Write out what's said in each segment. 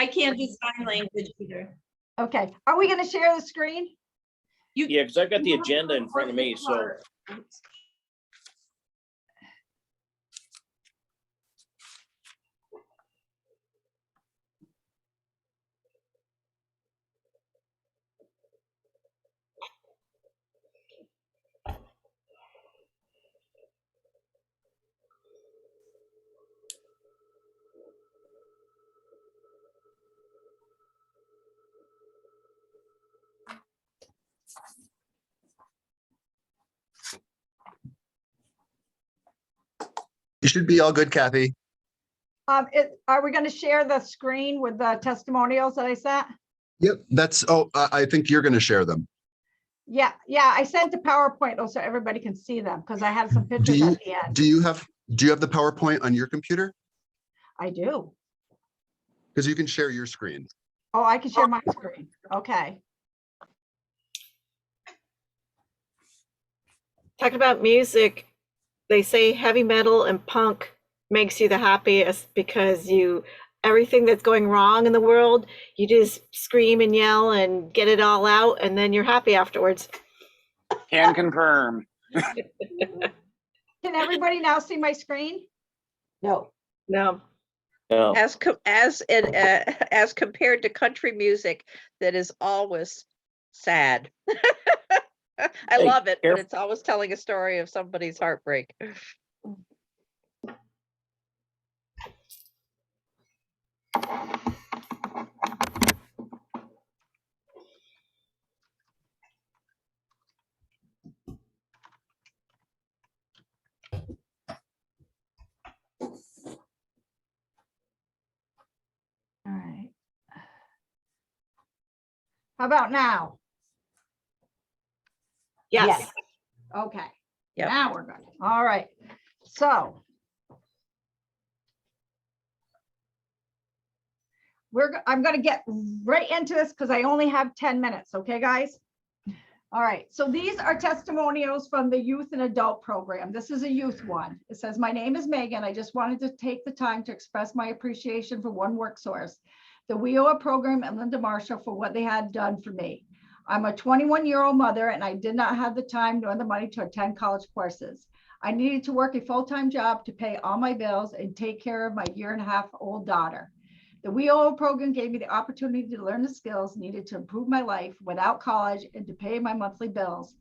can't do sign language either. Okay, are we gonna share the screen? Yeah, because I've got the agenda in front of me, so. You should be all good, Kathy. Are we gonna share the screen with the testimonials that I sent? Yep, that's, oh, I think you're going to share them. Yeah, I sent the PowerPoint so everybody can see them because I have some pictures at the end. Do you have the PowerPoint on your computer? I do. Because you can share your screen. Oh, I can share my screen. Okay. Talking about music, they say heavy metal and punk makes you the happiest because everything that's going wrong in the world, you just scream and yell and get it all out, and then you're happy afterwards. Can confirm. Can everybody now see my screen? No, No. No. as compared to country music that is always sad. I Hey, love it, but careful. it's always telling a story of somebody's heartbreak. All right. How about now? Yes. Yes. Okay. Yep. Now we're good. All right. So I'm going to get right into this because I only have 10 minutes. Okay, guys? All right. So these are testimonials from the youth and adult program. This is a youth one. It says, my name is Megan. I just wanted to take the time to express my appreciation for One Work Source, the WIOA program, and Linda Marshall for what they had done for me. I'm a 21-year-old mother, and I did not have the time nor the money to attend college courses. I needed to work a full-time job to pay all my bills and take care of my 1.5-year-old daughter. The WIOA program gave me the opportunity to learn the skills needed to improve my life without college and to pay my monthly bills.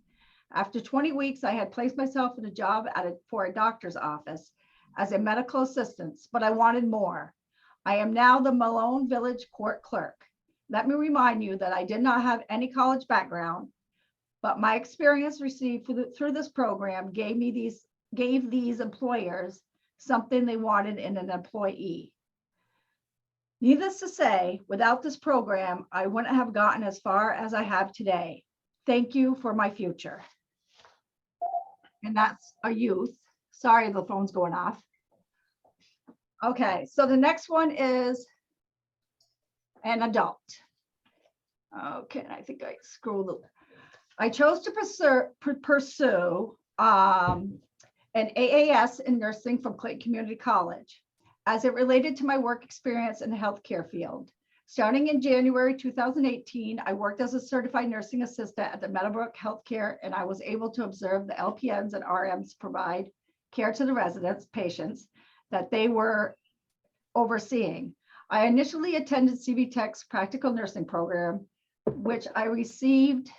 After 20 weeks, I had placed myself in a job for a doctor's office as a medical assistant, but I wanted more. I am now the Malone Village Court Clerk. Let me remind you that I did not have any college background, but my experience received through this program gave these employers something they wanted in an employee. Needless to say, without this program, I wouldn't have gotten as far as I have today. Thank you for my future. And that's a youth. Sorry, the phone's going off. Okay, so the next one is an adult. Okay, I think I scrolled over. I chose to pursue an AAS in nursing from Clayton Community College as it related to my work experience in the healthcare field. Starting in January 2018, I worked as a certified nursing assistant at the Meadowbrook Healthcare, and I was able to observe the LPNs and RMs provide care to the residents, patients that they were overseeing. I initially attended CV Tech's practical nursing program, which I received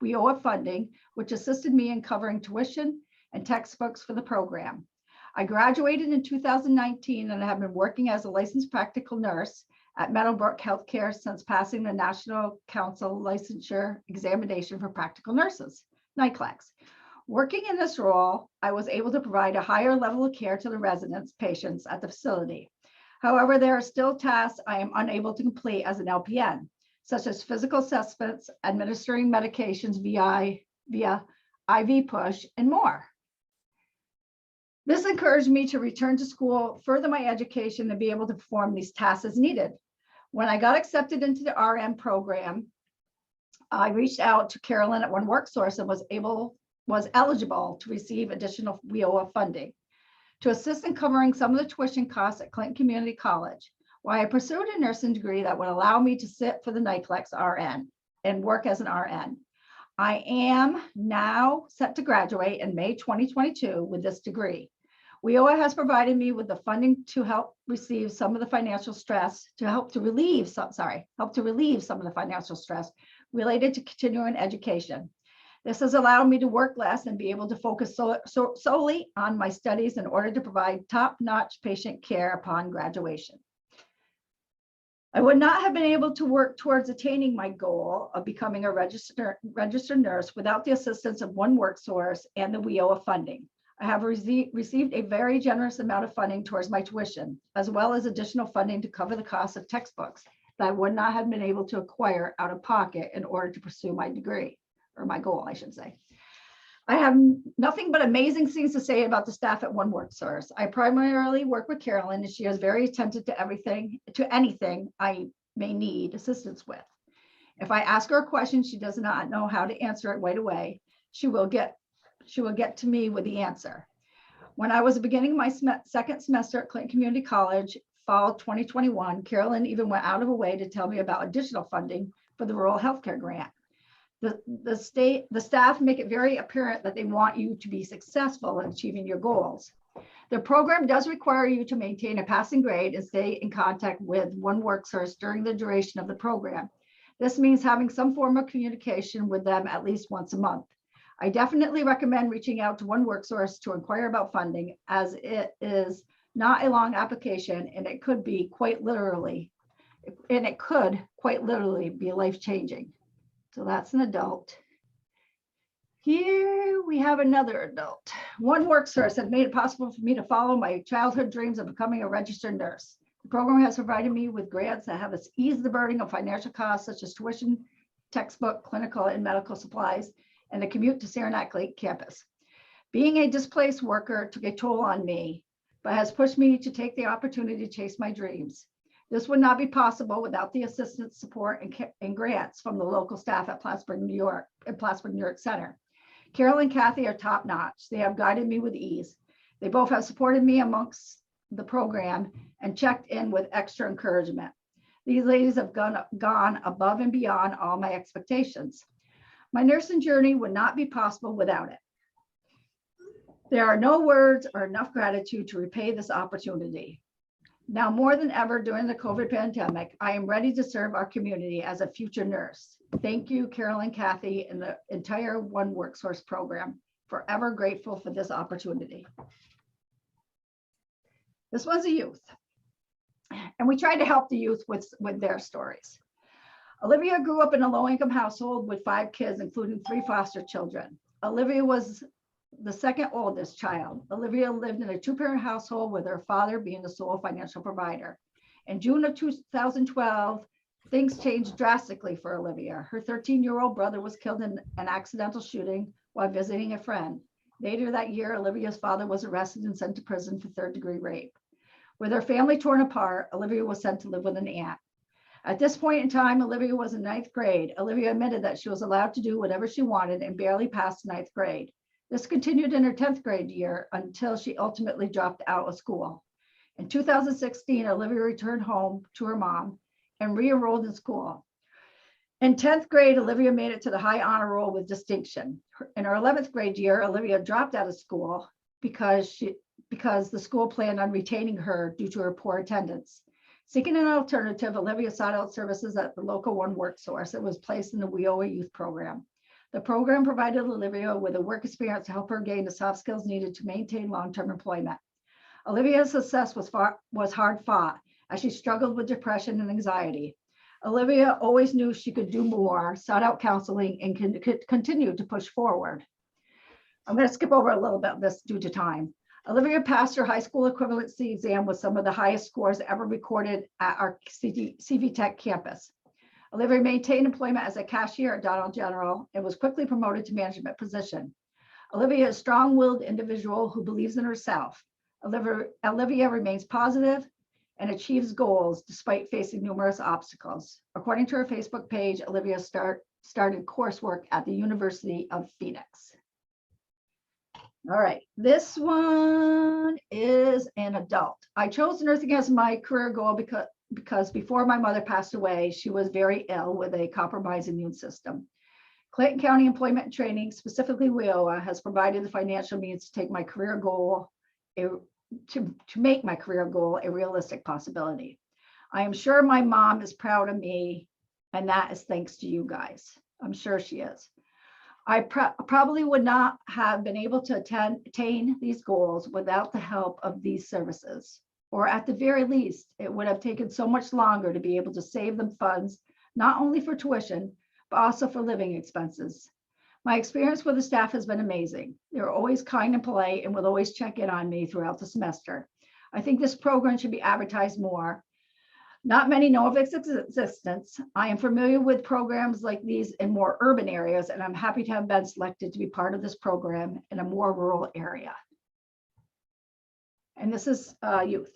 WIOA funding, which assisted me in covering tuition and textbooks for the program. I graduated in 2019 and have been working as a licensed practical nurse at Meadowbrook Healthcare since passing the National Council Licensure Examination for Practical Nurses, NICLEX. Working in this role, I was able to provide a higher level of care to the residents, patients at the facility. However, there are still tasks I am unable to complete as an LPN, such as physical assessments, administering medications via IV push, and more. This encouraged me to return to school, further my education, and be able to perform these tasks as needed. When I got accepted into the RM program, I reached out to Carolyn at One Work Source and was eligible to receive additional WIOA funding to assist in covering some of the tuition costs at Clinton Community College. why I pursued a nursing degree that would allow me to sit for the NICLEX RN and work as an RN. I am now set to graduate in May 2022 with this degree. WIOA has provided me with the funding to help receive some of the financial stress, help to relieve some of the financial stress related to continuing education. This has allowed me to work less and be able to focus solely on my studies in order to provide top-notch patient care upon graduation. I would not have been able to work towards attaining my goal of becoming a registered nurse without the assistance of One WorkSource and the WIOA funding. I have received a very generous amount of funding towards my tuition, as well as additional funding to cover the cost of textbooks that I would not have been able to acquire out of pocket in order to pursue my degree, or my goal, I should say. I have nothing but amazing things to say about the staff at One WorkSource. I primarily work with Carolyn, and she is very attentive to anything I may need assistance with. If I ask her a question she does not know how to answer it right away, she will get to me with the answer. When I was beginning my second semester at Clinton Community College, fall 2021, Carolyn even went out of her way to tell me about additional funding for the rural healthcare grant. The staff make it very apparent that they want you to be successful in achieving your goals. The program does require you to maintain a passing grade and stay in contact with One WorkSource during the duration of the program. This means having some form of communication with them at least once a month. I definitely recommend reaching out to One WorkSource to inquire about funding, as it is not a long application and it could quite literally be life-changing. So that's an adult. Here we have another adult. One WorkSource has made it possible for me to follow my childhood dreams of becoming a registered nurse. The program has provided me with grants that have eased the burden of financial costs such as tuition, textbook, clinical, and medical supplies, and the commute to Saranac Lake campus. Being a displaced worker took a toll on me, but has pushed me to take the opportunity to chase my dreams. This would not be possible without the assistance, support, and grants from the local staff at Plattsburgh, New York, and Plattsburgh, New York Center. Carol and Kathy are top notch. They have guided me with ease. They both have supported me amongst the program and checked in with extra encouragement. These ladies have gone above and beyond all my expectations. My nursing journey would not be possible without it. There are no words or enough gratitude to repay this opportunity. Now more than ever during the COVID pandemic, I am ready to serve our community as a future nurse. Thank you, Carol and Kathy, and the entire One WorkSource program. Forever grateful for this opportunity. This was a youth, and we tried to help the youth with their stories. Olivia grew up in a low-income household with 5 kids, including 3 foster children. Olivia was the second oldest child. Olivia lived in a 2-parent household with her father being the sole financial provider. In June of 2012, things changed drastically for Olivia. Her 13-year-old brother was killed in an accidental shooting while visiting a friend. Later that year, Olivia's father was arrested and sent to prison for 3rd-degree rape. With her family torn apart, Olivia was sent to live with an aunt. At this point in time, Olivia was in 9th grade. Olivia admitted that she was allowed to do whatever she wanted and barely passed 9th grade. This continued in her 10th grade year until she ultimately dropped out of school. In 2016, Olivia returned home to her mom and re-enrolled in school. In 10th grade, Olivia made it to the high honor roll with distinction. In her 11th grade year, Olivia dropped out of school because the school planned on retaining her due to her poor attendance. Seeking an alternative, Olivia sought out services at the local One WorkSource that was placed in the WIOA youth program. The program provided Olivia with a work experience to help her gain the soft skills needed to maintain long-term employment. Olivia's success was hard fought as she struggled with depression and anxiety. Olivia always knew she could do more, sought out counseling, and continued to push forward. I'm going to skip over a little bit of this due to time. Olivia passed her high school equivalency exam with some of the highest scores ever recorded at our CV Tech campus. Olivia maintained employment as a cashier at Donald General and was quickly promoted to management position. Olivia is a strong-willed individual who believes in herself. Olivia remains positive and achieves goals despite facing numerous obstacles. According to her Facebook page, Olivia started coursework at the University of Phoenix. All right, this one is an adult. I chose nursing as my career goal because before my mother passed away, she was very ill with a compromised immune system. Clayton County Employment and Training, specifically WIOA, has provided the financial means to take my career goal, to make my career goal a realistic possibility. I am sure my mom is proud of me, and that is thanks to you guys. I'm sure she is. I probably would not have been able to attain these goals without the help of these services, or at the very least, it would have taken so much longer to be able to save them funds, not only for tuition, but also for living expenses. My experience with the staff has been amazing. They're always kind and polite and will always check in on me throughout the semester. I think this program should be advertised more. Not many know of its existence. I am familiar with programs like these in more urban areas, and I'm happy to have been selected to be part of this program in a more rural area. And this is youth.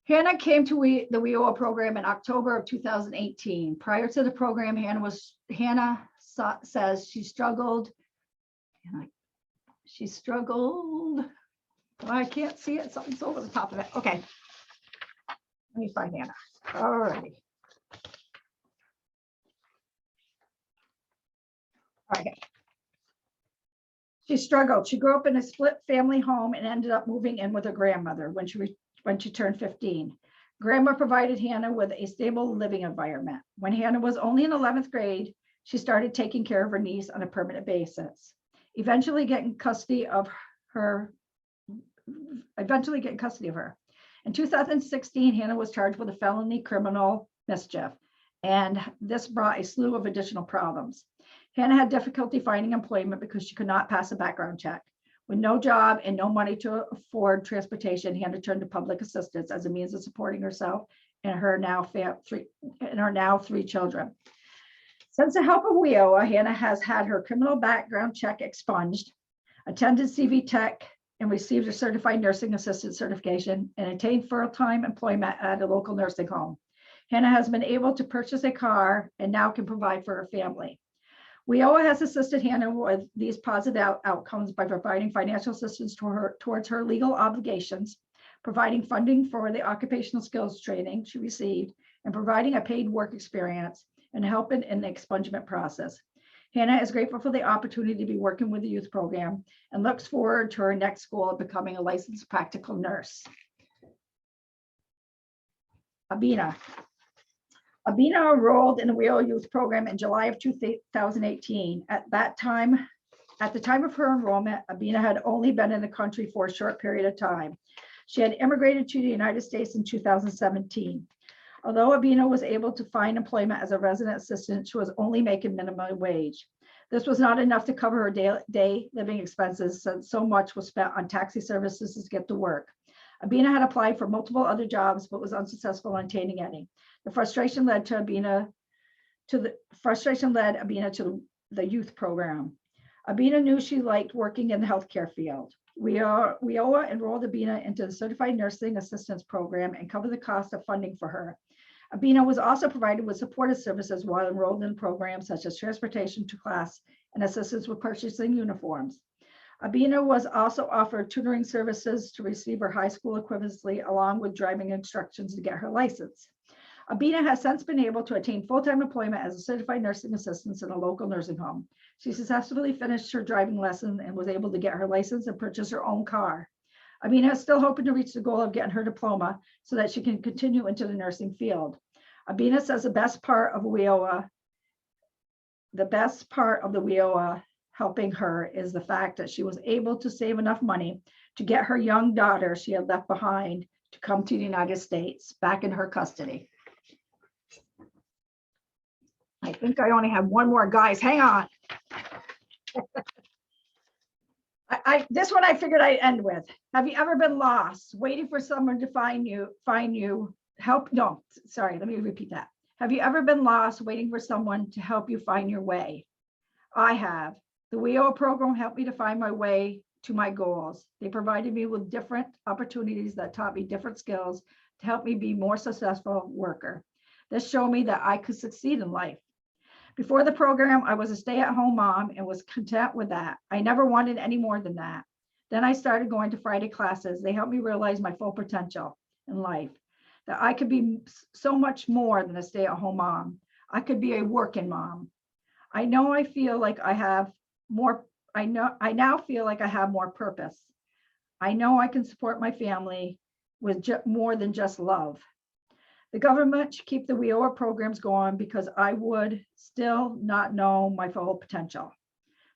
Hannah came to the WIOA program in October of 2018. Prior to the program, Hannah says she struggled. Oh, I can't see it. Something's over the top of it. Okay. Let me find Hannah. All righty. Okay. She struggled. She grew up in a split family home and ended up moving in with her grandmother when she turned 15. Grandma provided Hannah with a stable living environment. When Hannah was only in 11th grade, she started taking care of her niece on a permanent basis, eventually getting custody of her. In 2016, Hannah was charged with a felony criminal mischief, and this brought a slew of additional problems. Hannah had difficulty finding employment because she could not pass a background check. With no job and no money to afford transportation, Hannah turned to public assistance as a means of supporting herself and her now three children. Since the help of WIOA, Hannah has had her criminal background check expunged, attended CV Tech, and received her certified nursing assistant certification and attained full-time employment at a local nursing home. Hannah has been able to purchase a car and now can provide for her family. WIOA has assisted Hannah with these positive outcomes by providing financial assistance towards her legal obligations, providing funding for the occupational skills training she received, and providing a paid work experience and helping in the expungement process. Hannah is grateful for the opportunity to be working with the youth program and looks forward to her next goal of becoming a licensed practical nurse. Abina enrolled in the WIOA youth program in July of 2018. At the time of her enrollment, Abina had only been in the country for a short period of time. She had immigrated to the United States in 2017. Although Abina was able to find employment as a resident assistant, she was only making minimum wage. This was not enough to cover her day living expenses, since so much was spent on taxi services to get to work. Abina had applied for multiple other jobs, but was unsuccessful in obtaining any. The frustration led Abina to the youth program. Abina knew she liked working in the healthcare field. WIOA enrolled Abina into the Certified Nursing Assistance Program and covered the cost of funding for her. Abina was also provided with supportive services while enrolled in programs such as transportation to class and assistance with purchasing uniforms. Abina was also offered tutoring services to receive her high school equivalency, along with driving instructions to get her license. Abina has since been able to attain full-time employment as a certified nursing assistant in a local nursing home. She successfully finished her driving lesson and was able to get her license and purchase her own car. Abina is still hoping to reach the goal of getting her diploma so that she can continue into the nursing field. Abina says the best part of WIOA helping her is the fact that she was able to save enough money to get her young daughter she had left behind to come to the United States back in her custody. I think I only have one more, guys. Hang on. This one I figured I'd end with. Have you ever been lost, waiting for someone to find you, help? No, sorry, let me repeat that. Have you ever been lost, waiting for someone to help you find your way? I have. The WIOA program helped me to find my way to my goals. They provided me with different opportunities that taught me different skills to help me be a more successful worker. This showed me that I could succeed in life. Before the program, I was a stay-at-home mom and was content with that. I never wanted any more than that. Then I started going to Friday classes. They helped me realize my full potential in life. that I could be so much more than a stay-at-home mom. I could be a working mom. I now feel like I have more purpose. I know I can support my family with more than just love. The government should keep the WIOA programs going because I would still not know my full potential.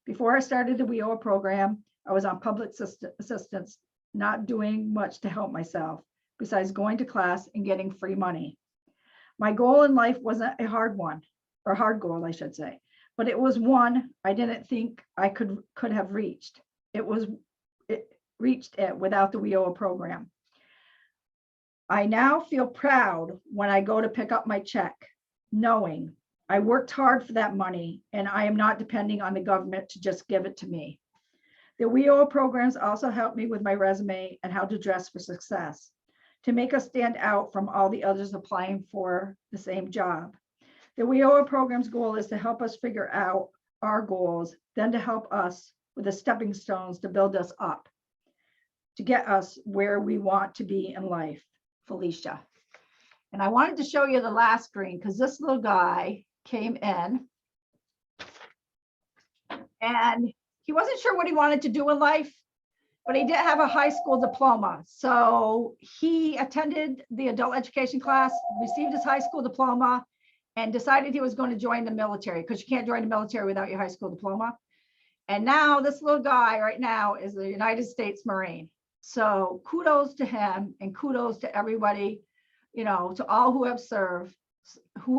Before I started the WIOA program, I was on public assistance, not doing much to help myself, besides going to class and getting free money. My goal in life wasn't a hard one, or hard goal, I should say, but it was one I didn't think I could have reached. It reached it without the WIOA program. I now feel proud when I go to pick up my check, knowing I worked hard for that money and I am not depending on the government to just give it to me. The WIOA programs also help me with my resume and how to dress for success, to make us stand out from all the others applying for the same job. The WIOA program's goal is to help us figure out our goals, then to help us with the stepping stones to build us up, to get us where we want to be in life. Felicia. And I wanted to show you the last screen because this little guy came in and he wasn't sure what he wanted to do in life, but he did have a high school diploma. So he attended the adult education class, received his high school diploma, and decided he was going to join the military because you can't join the military without your high school diploma. And now this little guy right now is a United States Marine. So kudos to him and kudos to everybody, you know, to all who have served,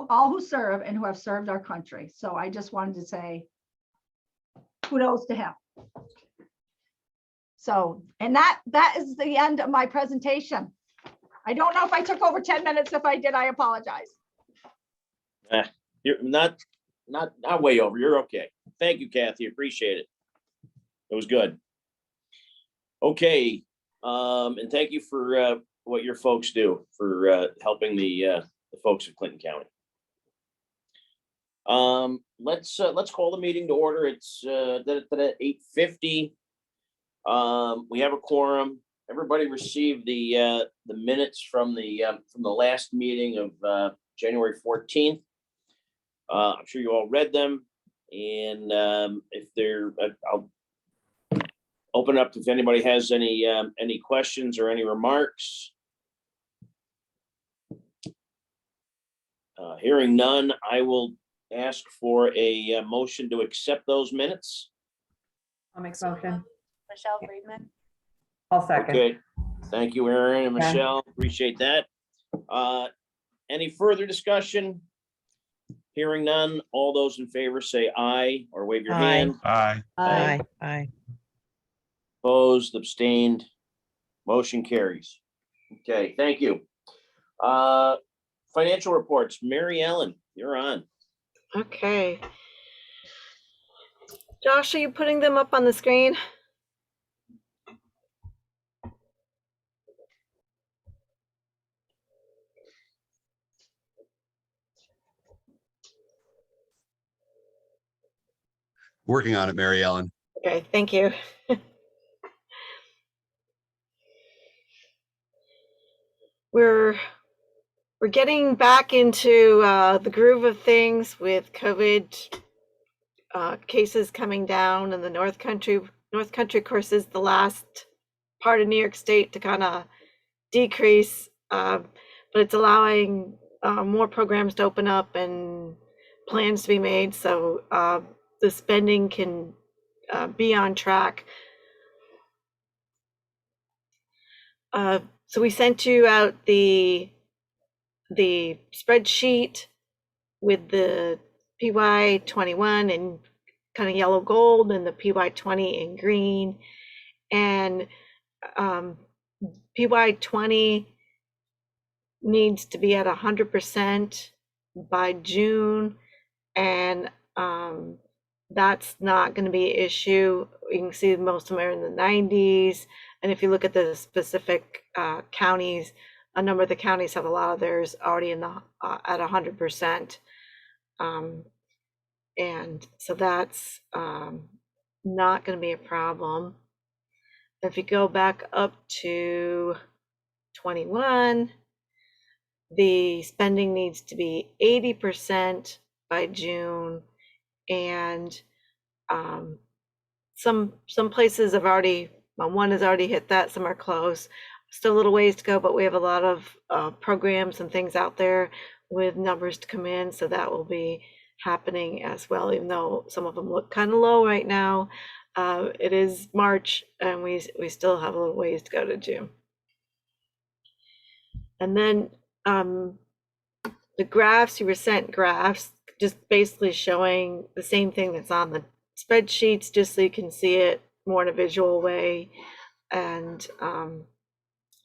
all who serve and who have served our country. So I just wanted to say kudos to him. So, and that is the end of my presentation. I don't know if I took over 10 minutes. If I did, I apologize. You're not way over. You're okay. Thank you, Kathy. Appreciate it. It was good. Okay. And thank you for what your folks do for helping the folks of Clinton County. Let's call the meeting to order. It's 8:50. We have a quorum. Everybody received the minutes from the last meeting of January 14th. I'm sure you all read them, and I'll open up if anybody has any questions or any remarks. Hearing none, I will ask for a motion to accept those minutes. I'll make a motion. Michelle Friedman. I'll second. Okay, thank you, Aaron and Yeah. Michelle. Appreciate that. Any further discussion? Hearing none, all those in favor say aye or wave your Aye. hand. Aye. Aye. Opposed, abstained, motion carries. Okay, thank you. Financial reports, Mary Ellen, you're on. Okay. Josh, are you putting them up on the screen? Working on it, Mary Ellen. Okay, thank you. We're getting back into the groove of things with COVID cases coming down in the North Country. North Country, of course, is the last part of New York State to kind of decrease, but it's allowing more programs to open up and plans to be made, so the spending can be on track. So we sent you out the spreadsheet with the PY21 in kind of yellow gold and the PY20 in green. And PY20 needs to be at 100% by June, and that's not going to be an issue. You can see most of them are in the 90s. And if you look at the specific counties, a number of the counties have a lot of theirs already in the at 100%. And so that's not going to be a problem. If you go back up to 21, the spending needs to be 80% by June, and some places have already, well, one has already hit that, some are close. Still a little ways to go, but we have a lot of programs and things out there with numbers to come in, so that will be happening as well, even though some of them look kind of low right now. It is March, and we still have a little ways to go to June. And then the graphs, you were sent graphs, just basically showing the same thing that's on the spreadsheets, just so you can see it more in a visual way, and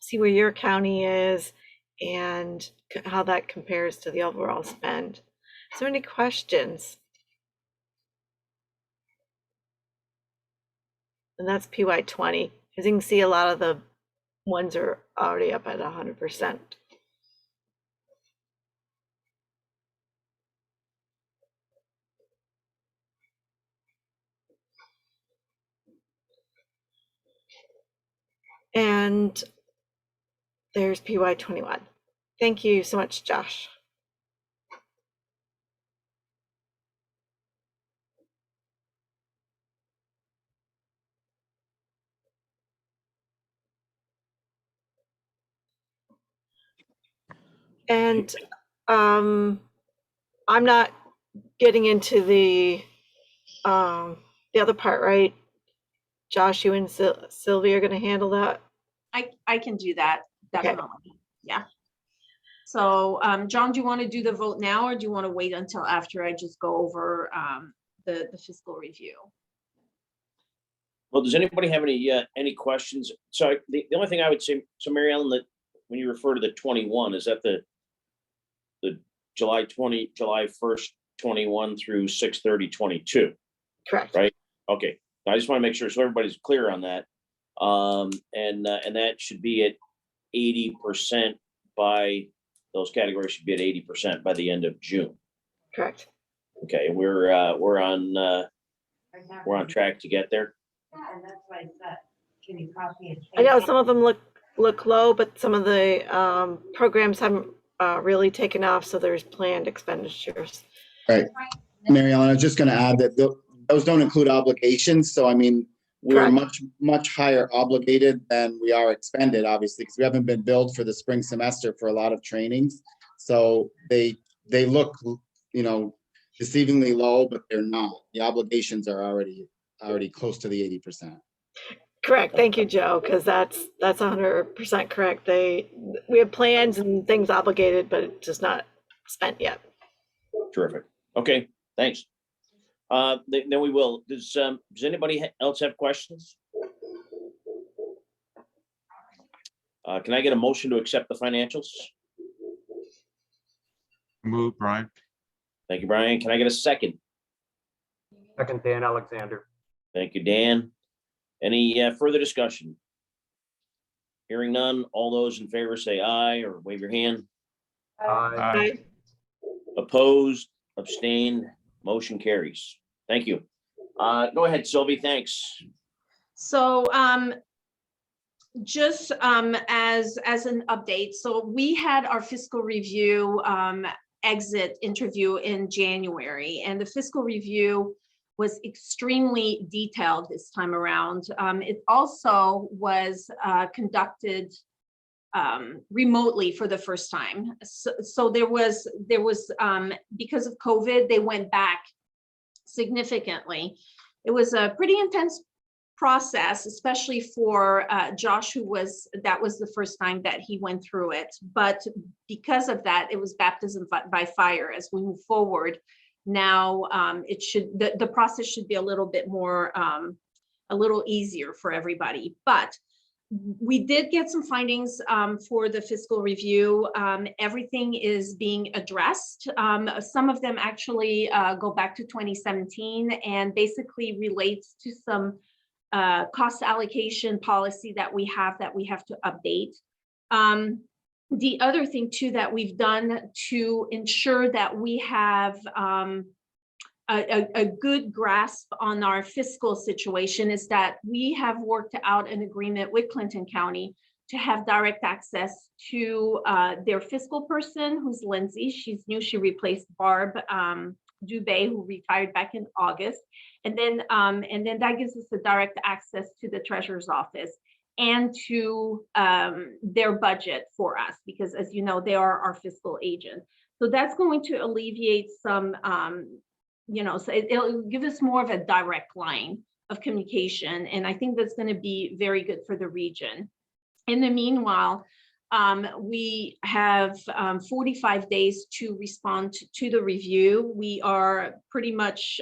see where your county is and how that compares to the overall spend. Is there any questions? And that's PY20. As you can see, a lot of the ones are already up at 100%. And there's PY21. Thank you so much, Josh. And I'm not getting into the other part, right? Josh, you and Sylvia are going to handle that? I can do that, Okay. definitely. Yeah. So, John, do you want to do the vote now, or do you want to wait until after I just go over the fiscal review? Well, does anybody have any questions? So the only thing I would say, so Mary Ellen, that when you refer to the 21, is that the July 1st, 21 through 6/30/22? Correct. Right. Okay. I just want to make sure so everybody's clear on that. And that should be at 80% by, those categories should be at 80% by the end of June. Correct. Okay, we're on track to get there. And that's why I said, can you copy and I know paste? some of them look low, but some of the programs haven't really taken off, so there's planned expenditures. Right. Mary Ellen, I was just going to add that those don't include obligations. So, I mean, we're Correct. much higher obligated than we are expended, obviously, because we haven't been billed for the spring semester for a lot of trainings. So they look, deceivingly low, but they're not. The obligations are already close to the 80%. Correct. Thank you, Joe, because that's 100% correct. We have plans and things obligated, but it's just not spent yet. Terrific. Okay, thanks. Then we will. Does anybody else have questions? Can I get a motion to accept the financials? Move, Brian. Thank you, Brian. Can I get a second? Second, Dan Alexander. Thank you, Dan. Any further discussion? Hearing none, all those in favor say aye or wave your hand. Aye. Right? Opposed, abstained, motion carries. Thank you. Go ahead, Sylvie, thanks. So just as an update, so we had our fiscal review exit interview in January, and the fiscal review was extremely detailed this time around. It also was conducted remotely for the first time. So there was because of COVID, they went back significantly. It was a pretty intense process, especially for Josh, that was the first time that he went through it. But because of that, it was baptism by fire. As we move forward now, the process should be a little bit more, a little easier for everybody. But we did get some findings for the fiscal review. Everything is being addressed. Some of them actually go back to 2017 and basically relates to some cost allocation policy that we have to update. The other thing too that we've done to ensure that we have a good grasp on our fiscal situation is that we have worked out an agreement with Clinton County to have direct access to their fiscal person, who's Lindsay. She's new. She replaced Barb Dubé, who retired back in August. And then that gives us the direct access to the treasurer's office and to their budget for us, because as you know, they are our fiscal agent. So that's going to alleviate some, so it'll give us more of a direct line of communication. And I think that's going to be very good for the region. In the meanwhile, we have 45 days to respond to the review. We are pretty much,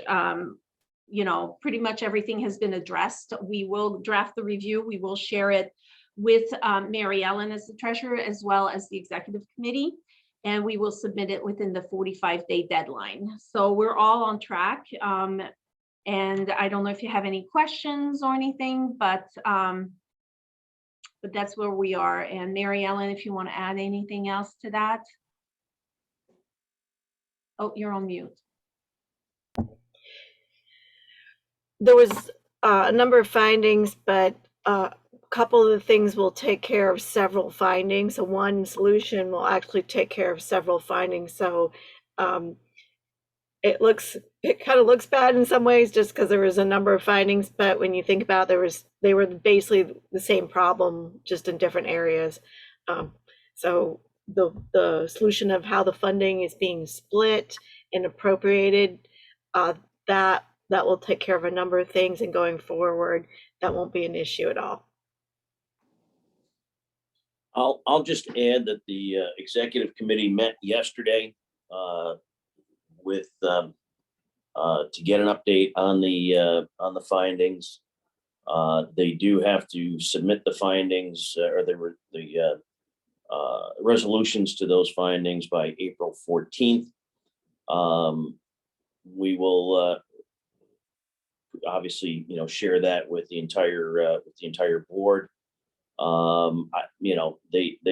pretty much everything has been addressed. We will draft the review. We will share it with Mary Ellen as the treasurer, as well as the executive committee, and we will submit it within the 45-day deadline. So we're all on track. And I don't know if you have any questions or anything, but that's where we are. And Mary Ellen, if you want to add anything else to that. Oh, you're on mute. There was a number of findings, but a couple of the things will take care of several findings. So one solution will actually take care of several findings. So it kind of looks bad in some ways just because there was a number of findings, but when you think about it, they were basically the same problem, just in different areas. So the solution of how the funding is being split and appropriated, that will take care of a number of things, and going forward, that won't be an issue at all. I'll just add that the executive committee met yesterday with to get an update on the findings. They do have to submit the findings or the resolutions to those findings by April 14th. We will obviously, share that with the entire board. They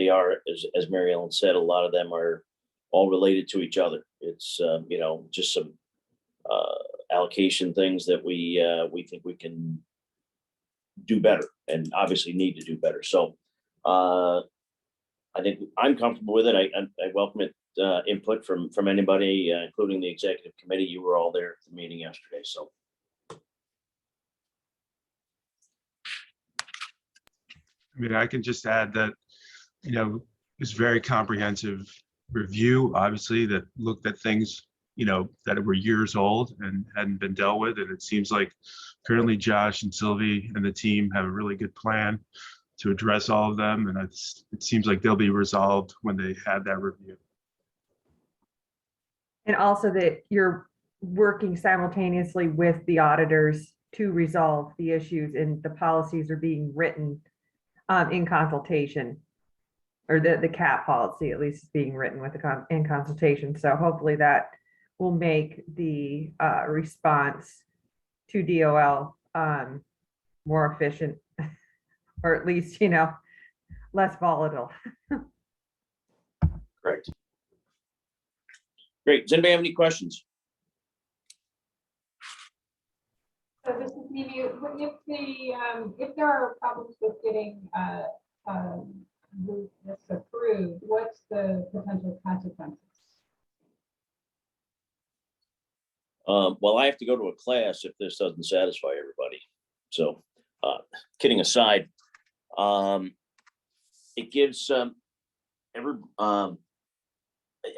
are, as Mary Ellen said, a lot of them are all related to each other. It's just some allocation things that we think we can do better, and obviously need to do better. So I think I'm comfortable with it. I welcome it, input from anybody, including the executive committee. You were all there at the meeting yesterday, so. I mean, I can just add that, it's very comprehensive review, obviously, that looked at things, that were years old and hadn't been dealt with. And it seems like currently Josh and Sylvie and the team have a really good plan to address all of them. And it seems like they'll be resolved when they have that review. And also that you're working simultaneously with the auditors to resolve the issues, and the policies are being written in consultation, or the CAP policy at least is being written in consultation. So hopefully that will make the response to DOL more efficient, or at least, less volatile. Correct. Great. Does anybody have any questions? So this is Mimi. If there are problems with getting this approved, what's the potential consequences? Well, I have to go to a class if this doesn't satisfy everybody. So, kidding aside, it gives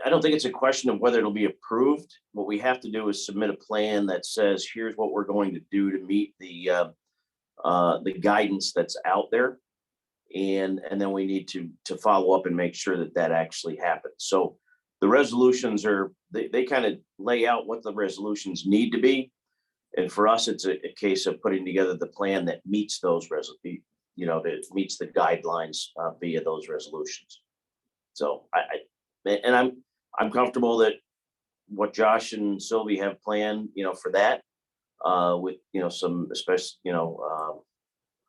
I don't think it's a question of whether it'll be approved. What we have to do is submit a plan that says, here's what we're going to do to meet the guidance that's out there. And then we need to follow up and make sure that actually happens. So the resolutions they kind of lay out what the resolutions need to be. And for us, it's a case of putting together the plan that meets those that meets the guidelines via those resolutions. So I'm comfortable that what Josh and Sylvie have planned, for that, with, some, especially,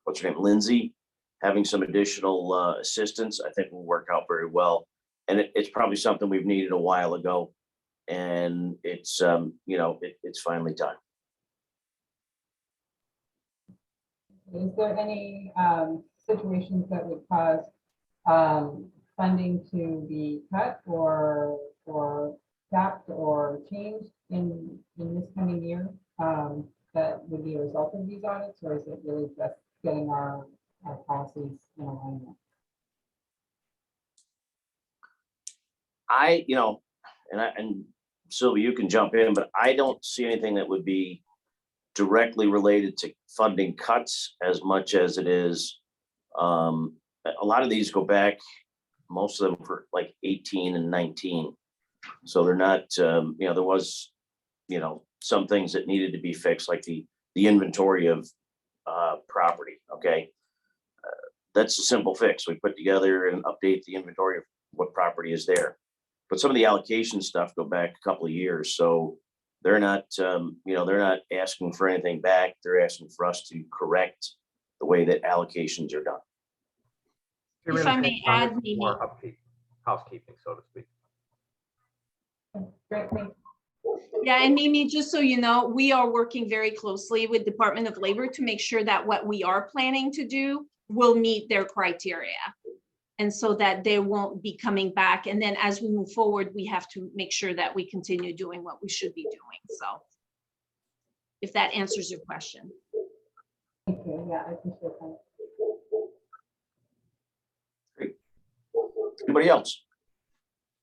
what's her name, Lindsay, having some additional assistance, I think will work out very well. And it's probably something we've needed a while ago, and it's, it's finally time. Is there any situations that would cause funding to be cut or capped or changed in this coming year, that would be a result of these audits, or is it really just getting our policies in alignment? And Sylvia, you can jump in, but I don't see anything that would be directly related to funding cuts as much as it is. A lot of these go back, most of them for like 18 and 19. So they're not, there was, some things that needed to be fixed, like the inventory of property. Okay. That's a simple fix. We put together and update the inventory of what property is there. But some of the allocation stuff go back a couple of years. So they're not, they're not asking for anything back. They're asking for us to correct the way that allocations are done. If I may add, Mimi. More upkeep, housekeeping, so to speak. Great, thank you. Yeah, and Mimi, just so you know, we are working very closely with Department of Labor to make sure that what we are planning to do will meet their criteria. And so that they won't be coming back. And then as we move forward, we have to make sure that we continue doing what we should be doing. So if that answers your question. Thank you. Yeah, I appreciate that. Great. Anybody else?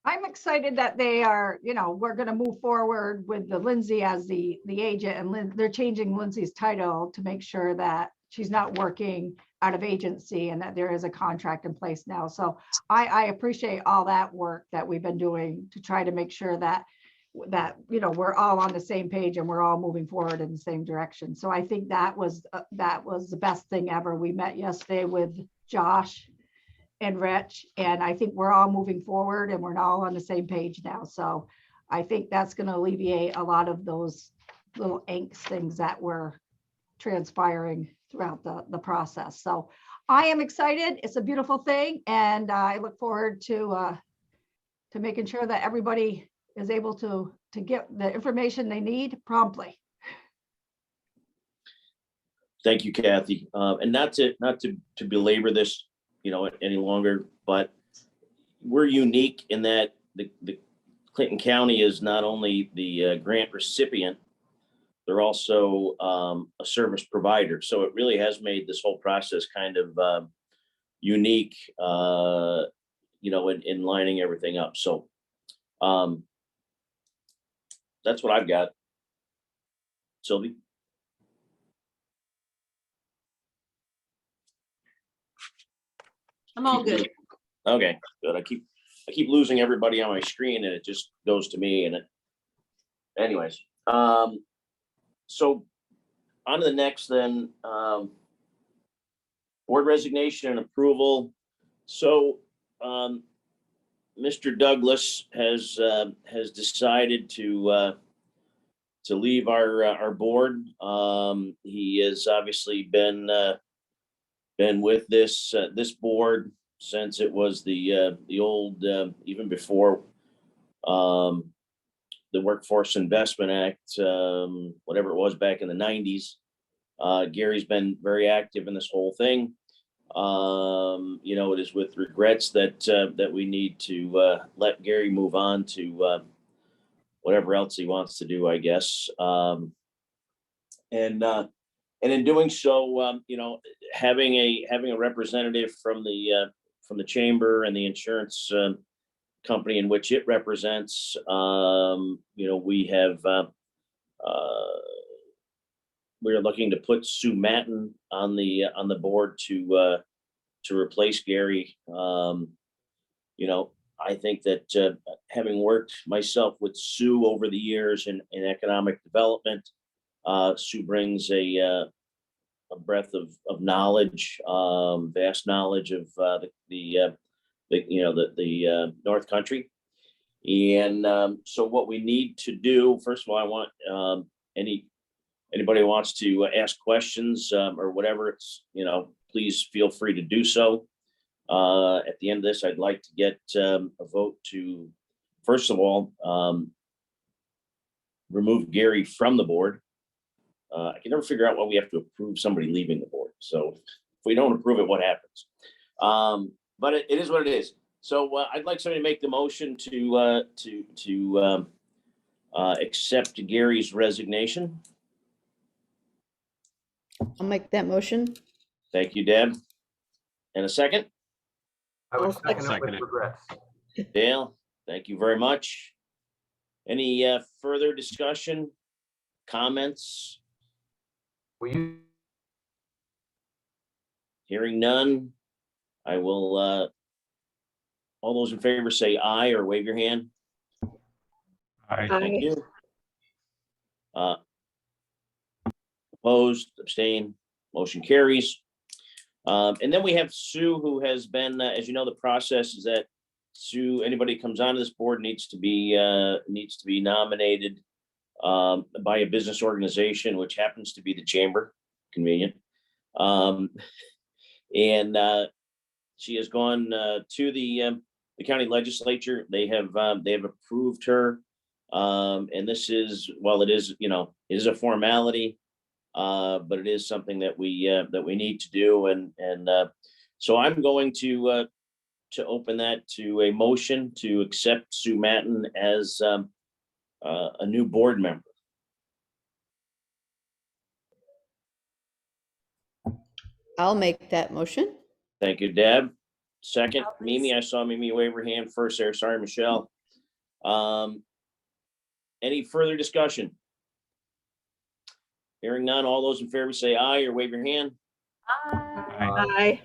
I'm excited that they are, we're gonna move forward with the Lindsay as the agent, and they're changing Lindsay's title to make sure that she's not working out of agency and that there is a contract in place now. So I appreciate all that work that we've been doing to try to make sure that we're all on the same page and we're all moving forward in the same direction. So I think that was the best thing ever. We met yesterday with Josh and Rich, and I think we're all moving forward and we're all on the same page now. So I think that's going to alleviate a lot of those little angst things that were transpiring throughout the process. So I am excited. It's a beautiful thing, and I look forward to making sure that everybody is able to get the information they need promptly. Thank you, Kathy. And not to belabor this, any longer, but we're unique in that the Clinton County is not only the grant recipient, they're also a service provider. So it really has made this whole process kind of unique, in lining everything up. So that's what I've got. Sylvie? I'm all good. Okay, good. I keep losing everybody on my screen and it just goes to me and anyways. So on to the next then, board resignation and approval. So Mr. Douglas has decided to leave our board. He has obviously been with this board since it was the old, even before the Workforce Investment Act, whatever it was back in the 90s. Gary's been very active in this whole thing. It is with regrets that we need to let Gary move on to whatever else he wants to do, I guess. And in doing so, having a representative from the chamber and the insurance company in which it represents, we're looking to put Sue Matten on the board to replace Gary. I think that having worked myself with Sue over the years in economic development, Sue brings a breadth of knowledge, vast knowledge of the North Country. And so what we need to do, first of all, I want anybody who wants to ask questions or whatever, it's, please feel free to do so. At the end of this, I'd like to get a vote to, first of all, remove Gary from the board. I can never figure out why we have to approve somebody leaving the board. So if we don't approve it, what happens? but it is what it is. So I'd like somebody to make the motion to accept Gary's resignation. I'll make that motion. Thank you, Deb. And a second? I would I'll second it second with it. regrets. Dale, thank you very much. Any further discussion, comments? Will you, Hearing none, I will, all those in favor say aye or wave your hand. Aye. Thank Aye. you. Opposed, abstain, motion carries. And then we have Sue, who has been, as you know, the process is that Sue, anybody who comes onto this board needs to be nominated by a business organization, which happens to be the chamber, convenient. And she has gone to the county legislature. They have approved her. And this is, while it is, you know, it is a formality, but it is something that we need to do. And so I'm going to open that to a motion to accept Sue Matten as a new board member. I'll make that motion. Thank you, Deb. Second, Mimi, I saw Mimi wave her hand first there. Sorry, Michelle. Any further discussion? Hearing none, all those in favor say aye or wave your hand. Aye.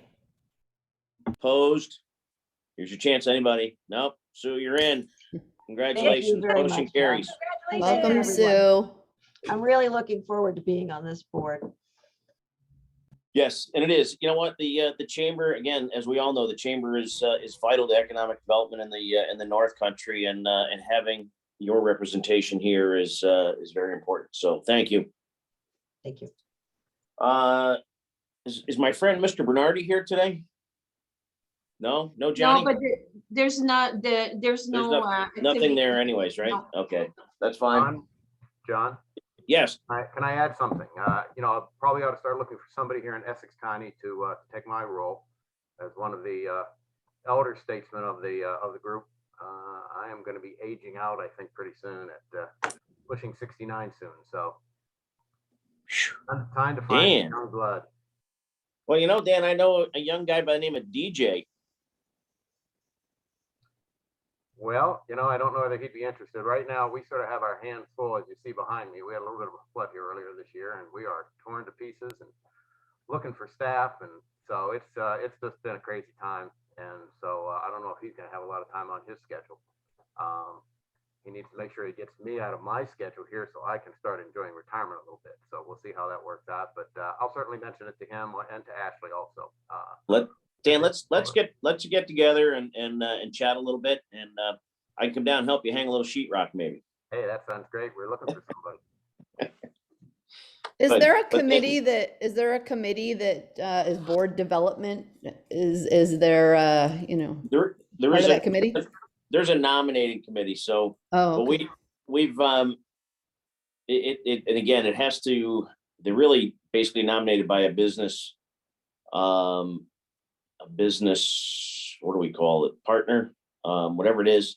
Opposed? Here's your chance, anybody? Nope. Sue, you're in. Congratulations. very Motion much, carries. Welcome, everyone. Sue. I'm really looking forward to being on this board. Yes, and it is. You know what? The chamber, again, as we all know, the chamber is vital to economic development in the North Country, and having your representation here is very important. So thank you. Thank you. Is my friend Mr. Bernardi here today? No, No, Johnny? but there's no Nothing activity. there anyways, right? No. Okay, that's fine. John, Yes, can I add something? You know, I probably ought to start looking for somebody here in Essex County to take my role as one of the elder statesmen of the group. I am going to be aging out, I think, pretty soon at pushing 69 soon. So time to find Dan. young blood. well, you know, Dan, I know a young guy by the name of DJ. Well, you know, I don't know whether he'd be interested. Right now, we sort of have our hands full, as you see behind me. We had a little bit of a flood here earlier this year, and we are torn to pieces and looking for staff. And so it's just been a crazy time. And so I don't know if he's going to have a lot of time on his schedule. He needs to make sure he gets me out of my schedule here so I can start enjoying retirement a little bit. So we'll see how that works out. But I'll certainly mention it to him and to Ashley also. Dan, let's get together and chat a little bit, and I can come down and help you hang a little sheetrock maybe. Hey, that sounds great. We're looking for somebody. Is But- there a but thank committee you. that, is board development? Is there, There part is of that committee? There's a nominating committee, so Oh, but okay. we've and again, it has to, they're really basically nominated by a business, what do we call it, partner, whatever it is,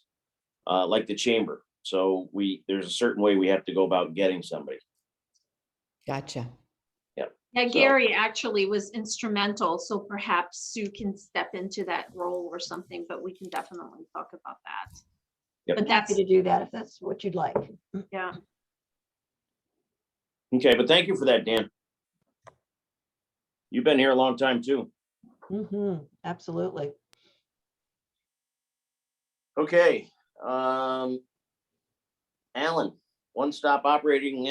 like the chamber. So there's a certain way we have to go about getting somebody. Gotcha. Yeah, So- Gary actually was instrumental, so perhaps Sue can step into that role or something, but we can definitely talk about that. Yep. But Happy that's, to do that if that's what you'd like. yeah. Okay, but thank you for that, Dan. You've been here a long time too. Absolutely. Okay, Alan, One Stop Operating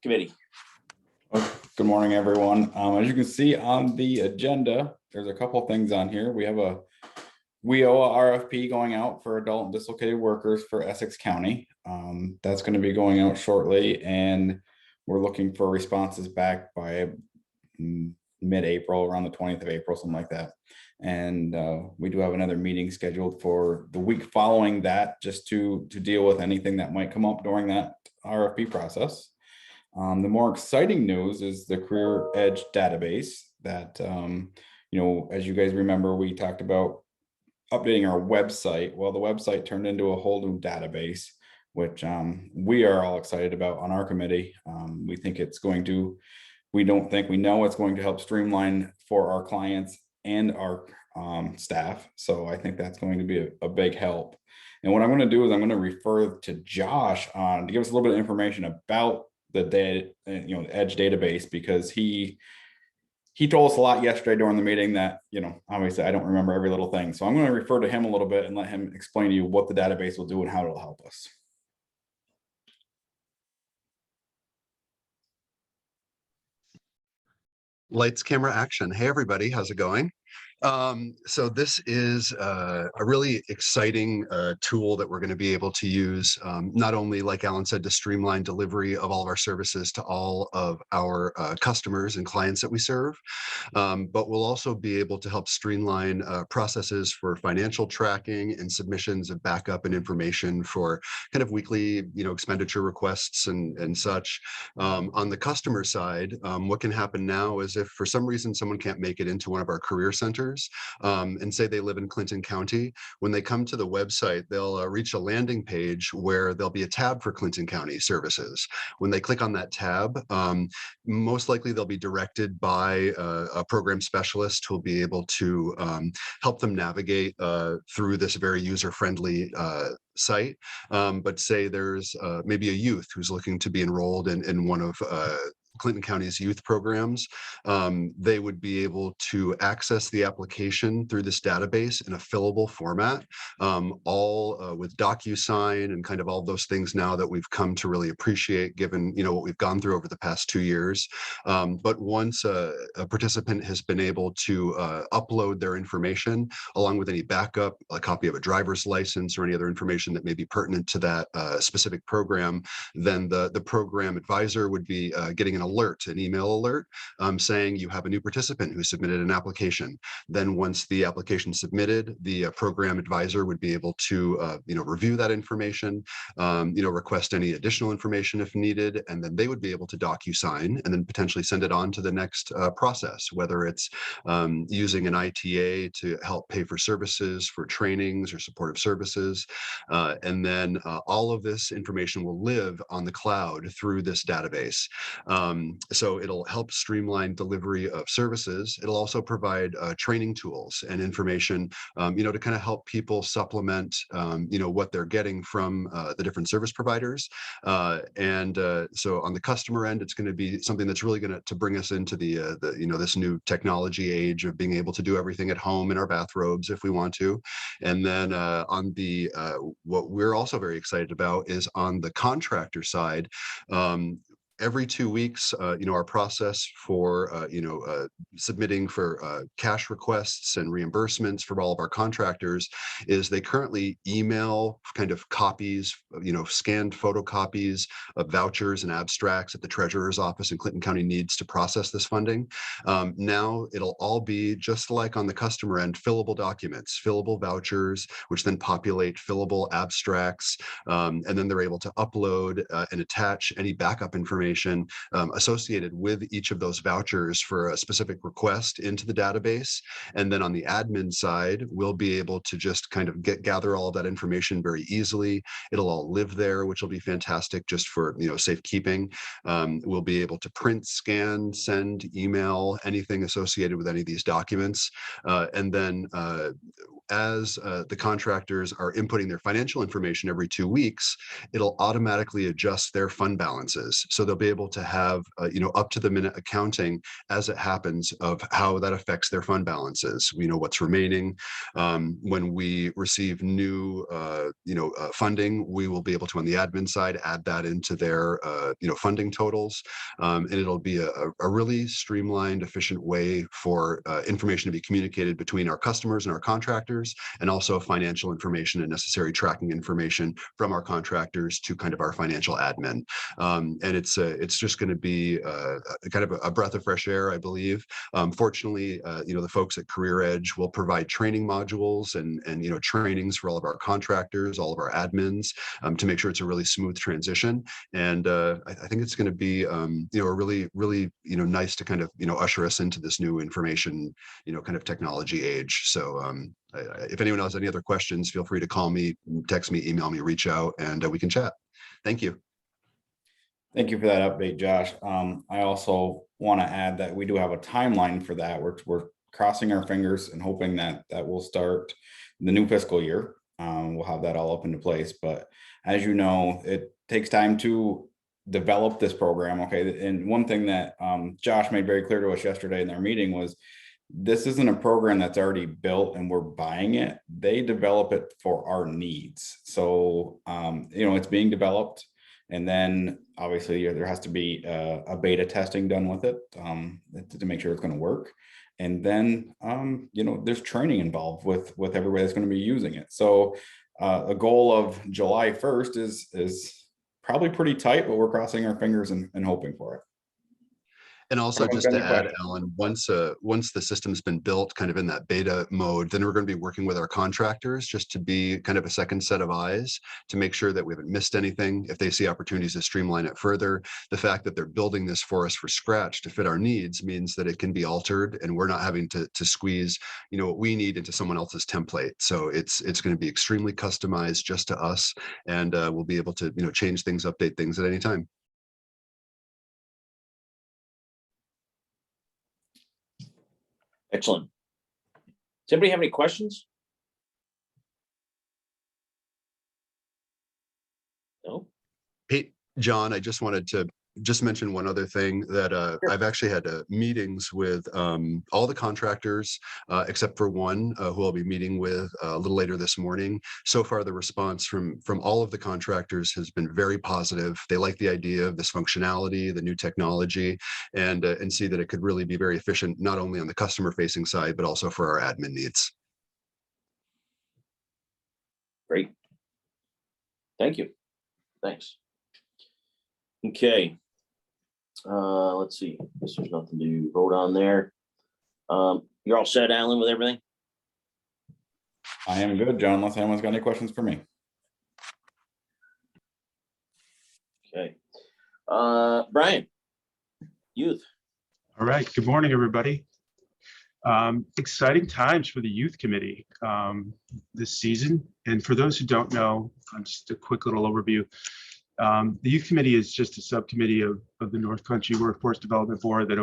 Committee. Good morning, everyone. As you can see on the agenda, there's a couple things on here. We owe a RFP going out for adult and dislocated workers for Essex County. That's going to be going out shortly, and we're looking for responses back by mid-April, around the 20th of April, something like that. And we do have another meeting scheduled for the week following that, just to deal with anything that might come up during that RFP process. The more exciting news is the Career Edge database that You know, as you guys remember, we talked about updating our website. Well, the website turned into a whole new database, which we are all excited about on our committee. We think it's going to, we don't think, we know it's going to help streamline for our clients and our staff. So I think that's going to be a big help. And what I'm going to do is I'm going to refer to Josh on to give us a little bit of information about the data, you know, the Edge database, because he told us a lot yesterday during the meeting that, you know, obviously I don't remember every little thing. So I'm going to refer to him a little bit and let him explain to you what the database will do and how it'll help us. Lights, camera, action. Hey, everybody, how's it going? So this is a really exciting tool that we're going to be able to use, not only, like Alan said, to streamline delivery of all of our services to all of our customers and clients that we serve, but we'll also be able to help streamline processes for financial tracking and submissions of backup and information for kind of weekly, you know, expenditure requests and such. On the customer side, what can happen now is if for some reason someone can't make it into one of our career centers, and say they live in Clinton County, when they come to the website, they'll reach a landing page where there'll be a tab for Clinton County services. When they click on that tab, most likely they'll be directed by a program specialist who will be able to help them navigate through this very user-friendly site. But say there's maybe a youth who's looking to be enrolled in one of Clinton County's youth programs, they would be able to access the application through this database in a fillable format, all with DocuSign and kind of all those things now that we've come to really appreciate, given, you know, what we've gone through over the past 2 years. But once a participant has been able to upload their information along with any backup, a copy of a driver's license or any other information that may be pertinent to that specific program, then the program advisor would be getting an alert, an email alert, saying you have a new participant who submitted an application. Then once the application submitted, the program advisor would be able to you know, review that information, you know, request any additional information if needed, and then they would be able to DocuSign and then potentially send it on to the next process, whether it's using an ITA to help pay for services, for trainings or supportive services. And then all of this information will live on the cloud through this database. So it'll help streamline delivery of services. It'll also provide training tools and information, you know, to kind of help people supplement, you know, what they're getting from the different service providers. So on the customer end, it's going to be something that's really going to bring us into the you know, this new technology age of being able to do everything at home in our bathrobes if we want to. And then on the what we're also very excited about is on the contractor side. Every 2 weeks, you know, our process for, you know, submitting for cash requests and reimbursements for all of our contractors is they currently email kind of copies, you know, scanned photocopies of vouchers and abstracts that the treasurer's office in Clinton County needs to process this funding. Now it'll all be just like on the customer end, fillable documents, fillable vouchers, which then populate fillable abstracts, and then they're able to upload and attach any backup information associated with each of those vouchers for a specific request into the database. And then on the admin side, we'll be able to just kind of gather all of that information very easily. It'll all live there, which will be fantastic just for, you know, safekeeping. We'll be able to print, scan, send, email, anything associated with any of these documents. And then as the contractors are inputting their financial information every 2 weeks, it'll automatically adjust their fund balances. So they'll be able to have, you know, up to the minute accounting as it happens of how that affects their fund balances. We know what's remaining. When we receive new, you know, funding, we will be able to, on the admin side, add that into their, you know, funding totals. And it'll be a really streamlined, efficient way for information to be communicated between our customers and our contractors, contractors, and also financial information and necessary tracking information from our contractors to kind of our financial admin. And it's just going to be kind of a breath of fresh air, I believe. Fortunately, the folks at Career Edge will provide training modules and trainings for all of our contractors, all of our admins, to make sure it's a really smooth transition. And I think it's going to be a really nice to kind of usher us into this new information kind of technology age. So if anyone has any other questions, feel free to call me, text me, email me, reach out, and we can chat. Thank you. Thank you for that update, Josh. I also want to add that we do have a timeline for that. We're crossing our fingers and hoping that will start the new fiscal year. We'll have that all up into place. But as you know, it takes time to develop this program. Okay. And one thing that Josh made very clear to us yesterday in their meeting was this isn't a program that's already built and we're buying it. They develop it for our needs. So, it's being developed. And then obviously there has to be a beta testing done with it to make sure it's going to work. And then, there's training involved with everybody that's going to be using it. So a goal of July 1st is probably pretty tight, but we're crossing our fingers and hoping for it. And also just to add, Alan, once the system's been built kind of in that beta mode, then we're going to be working with our contractors just to be kind of a second set of eyes to make sure that we haven't missed anything. If they see opportunities to streamline it further, the fact that they're building this for us for scratch to fit our needs means that it can be altered and we're not having to squeeze, what we need into someone else's template. So it's going to be extremely customized just to us, and we'll be able to, change things, update things at any time. Excellent. Does anybody have any questions? No? Hey, John, I just wanted to mention one other thing that I've actually had meetings with all the contractors except for one who I'll be meeting with a little later this morning. So far, the response from all of the contractors has been very positive. They like the idea of this functionality, the new technology, and see that it could really be very efficient, not only on the customer-facing side, but also for our admin needs. Great. Thank you. Thanks. Okay. Let's see. Guess there's nothing to vote on there. You're all set, Alan, with everything? I am good, John, unless anyone's got any questions for me. Okay. Brian, youth. All right. Good morning, everybody. Exciting times for the youth committee this season. And for those who don't know, just a quick little overview. The youth committee is just a subcommittee of the North Country Workforce Development Board that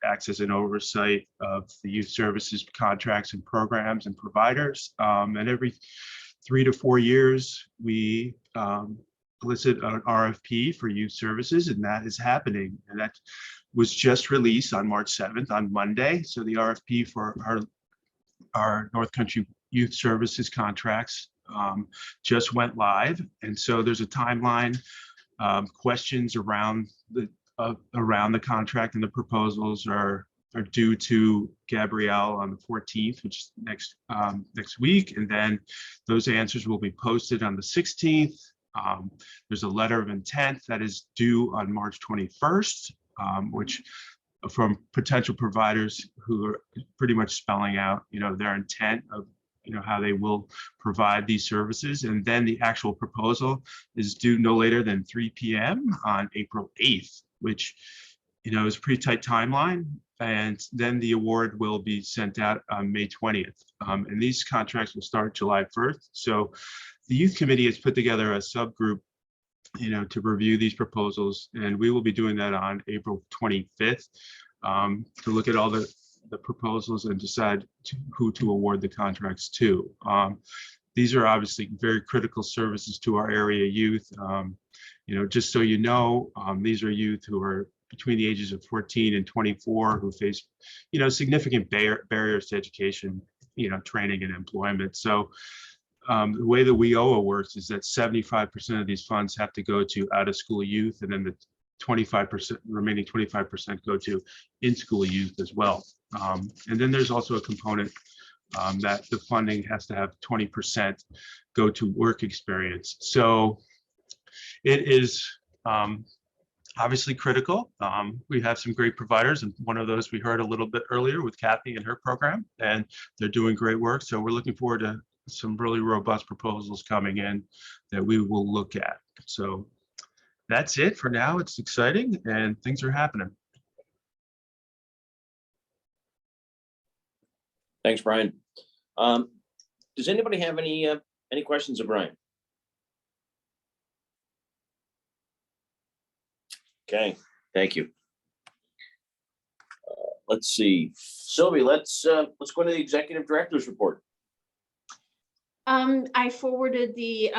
acts as an oversight of the youth services contracts and programs and providers. And every 3 to 4 years, we solicit an RFP for youth services, and that is happening. And that was just released on March 7th, on Monday. So the RFP for our North Country Youth Services contracts just went live, and so there's a timeline. Questions around the contract and the proposals are due to Gabrielle on the 14th, which is next week, and then those answers will be posted on the 16th. There's a letter of intent that is due on March 21st, which from potential providers who are pretty much spelling out, their intent of how they will provide these services. And then the actual proposal is due no later than 3 p.m. on April 8th, which, is a pretty tight timeline. And then the award will be sent out on May 20th. And these contracts will start July 1st. So the youth committee has put together a subgroup, to review these proposals. And we will be doing that on April 25th to look at all the proposals and decide who to award the contracts to. These are obviously very critical services to our area youth. Just so you know, these are youth who are between the ages of 14 and 24 who face, significant barriers to education, training and employment. So the way the WIOA works is that 75% of these funds have to go to out-of-school youth, and then the 25%, remaining 25% go to in-school youth as well. And then there's also a component that the funding has to have 20% go to work experience. So it is obviously critical. We have some great providers, and one of those we heard a little bit earlier with Kathy and her program, and they're doing great work. So we're looking forward to some really robust proposals coming in that we will look at. So that's it for now. It's exciting and things are happening. Thanks, Brian. Does anybody have any questions of Brian? Okay, thank you. Let's see, Sylvie, let's go into the executive director's report. I forwarded the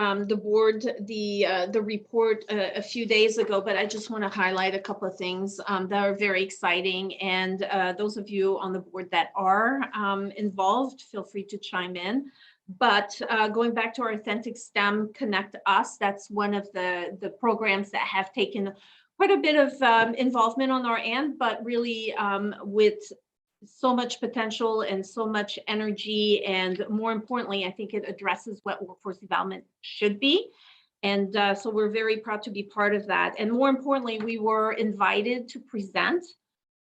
board the report a few days ago, but I just want to highlight a couple of things that are very exciting. And those of you on the board that are involved, feel free to chime in. But going back to our Authentic STEM Connect Us, that's one of the programs that have taken quite a bit of involvement on our end, but really with so much potential and so much energy. And more importantly, I think it addresses what workforce development should be. And so we're very proud to be part of that. And more importantly, we were invited to present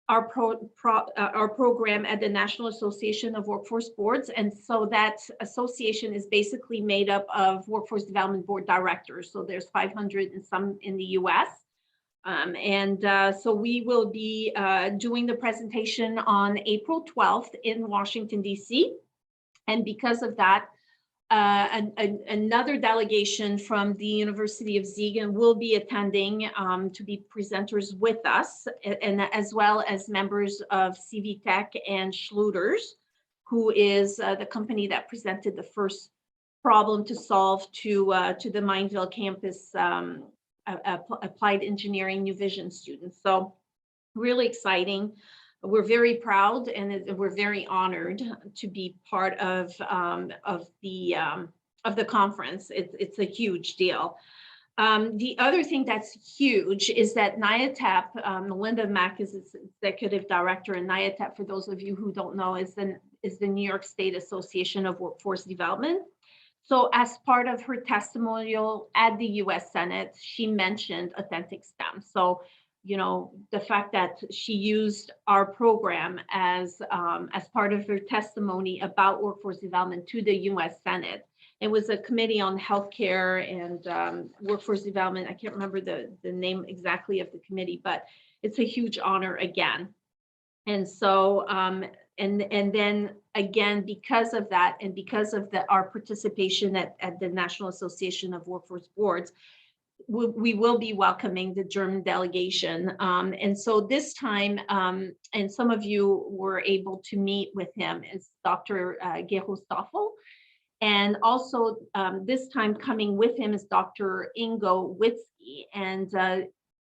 our program at the National Association of Workforce Boards. And so that association is basically made up of workforce development board directors. So there's 500 and some in the US. So we will be doing the presentation on April 12th in Washington, DC. And because of that, another delegation from the University of Siegen will be attending to be presenters with us, and as well as members of CV Tech and Schluters, who is the company that presented the first problem to solve to the Mineville campus applied engineering New Vision students. So really exciting. We're very proud and we're very honored to be part of the conference. It's a huge deal. The other thing that's huge is that NIATEP, Melinda Mack is its executive director, and NIATEP, for those of you who don't know, is the New York State Association of Workforce Development. So as part of her testimonial at the US Senate, she mentioned Authentic STEM. So, you know, the fact that she used our program as part of her testimony about workforce development to the US Senate. It was a committee on healthcare and workforce development. I can't remember the name exactly of the committee, but it's a huge honor again. And so, and then again, because of that, and because of our participation at the National Association of Workforce Boards, we will be welcoming the German delegation. And so this time, and some of you were able to meet with him, is Dr. Gero Stoffel. And also this time coming with him is Dr. Ingo Witzke. And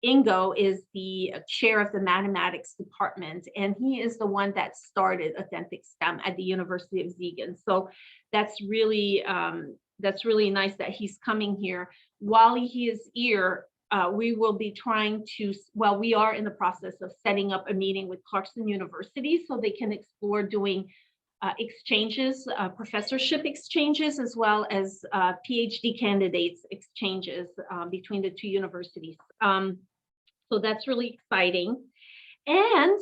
Ingo is the chair of the mathematics department, and he is the one that started Authentic STEM at the University of Siegen. So that's really nice that he's coming here. While he is here, we will be trying to, well, we are in the process of setting up a meeting with Clarkson University so they can explore doing exchanges, professorship exchanges, as well as PhD candidates exchanges between the two universities. So that's really exciting. And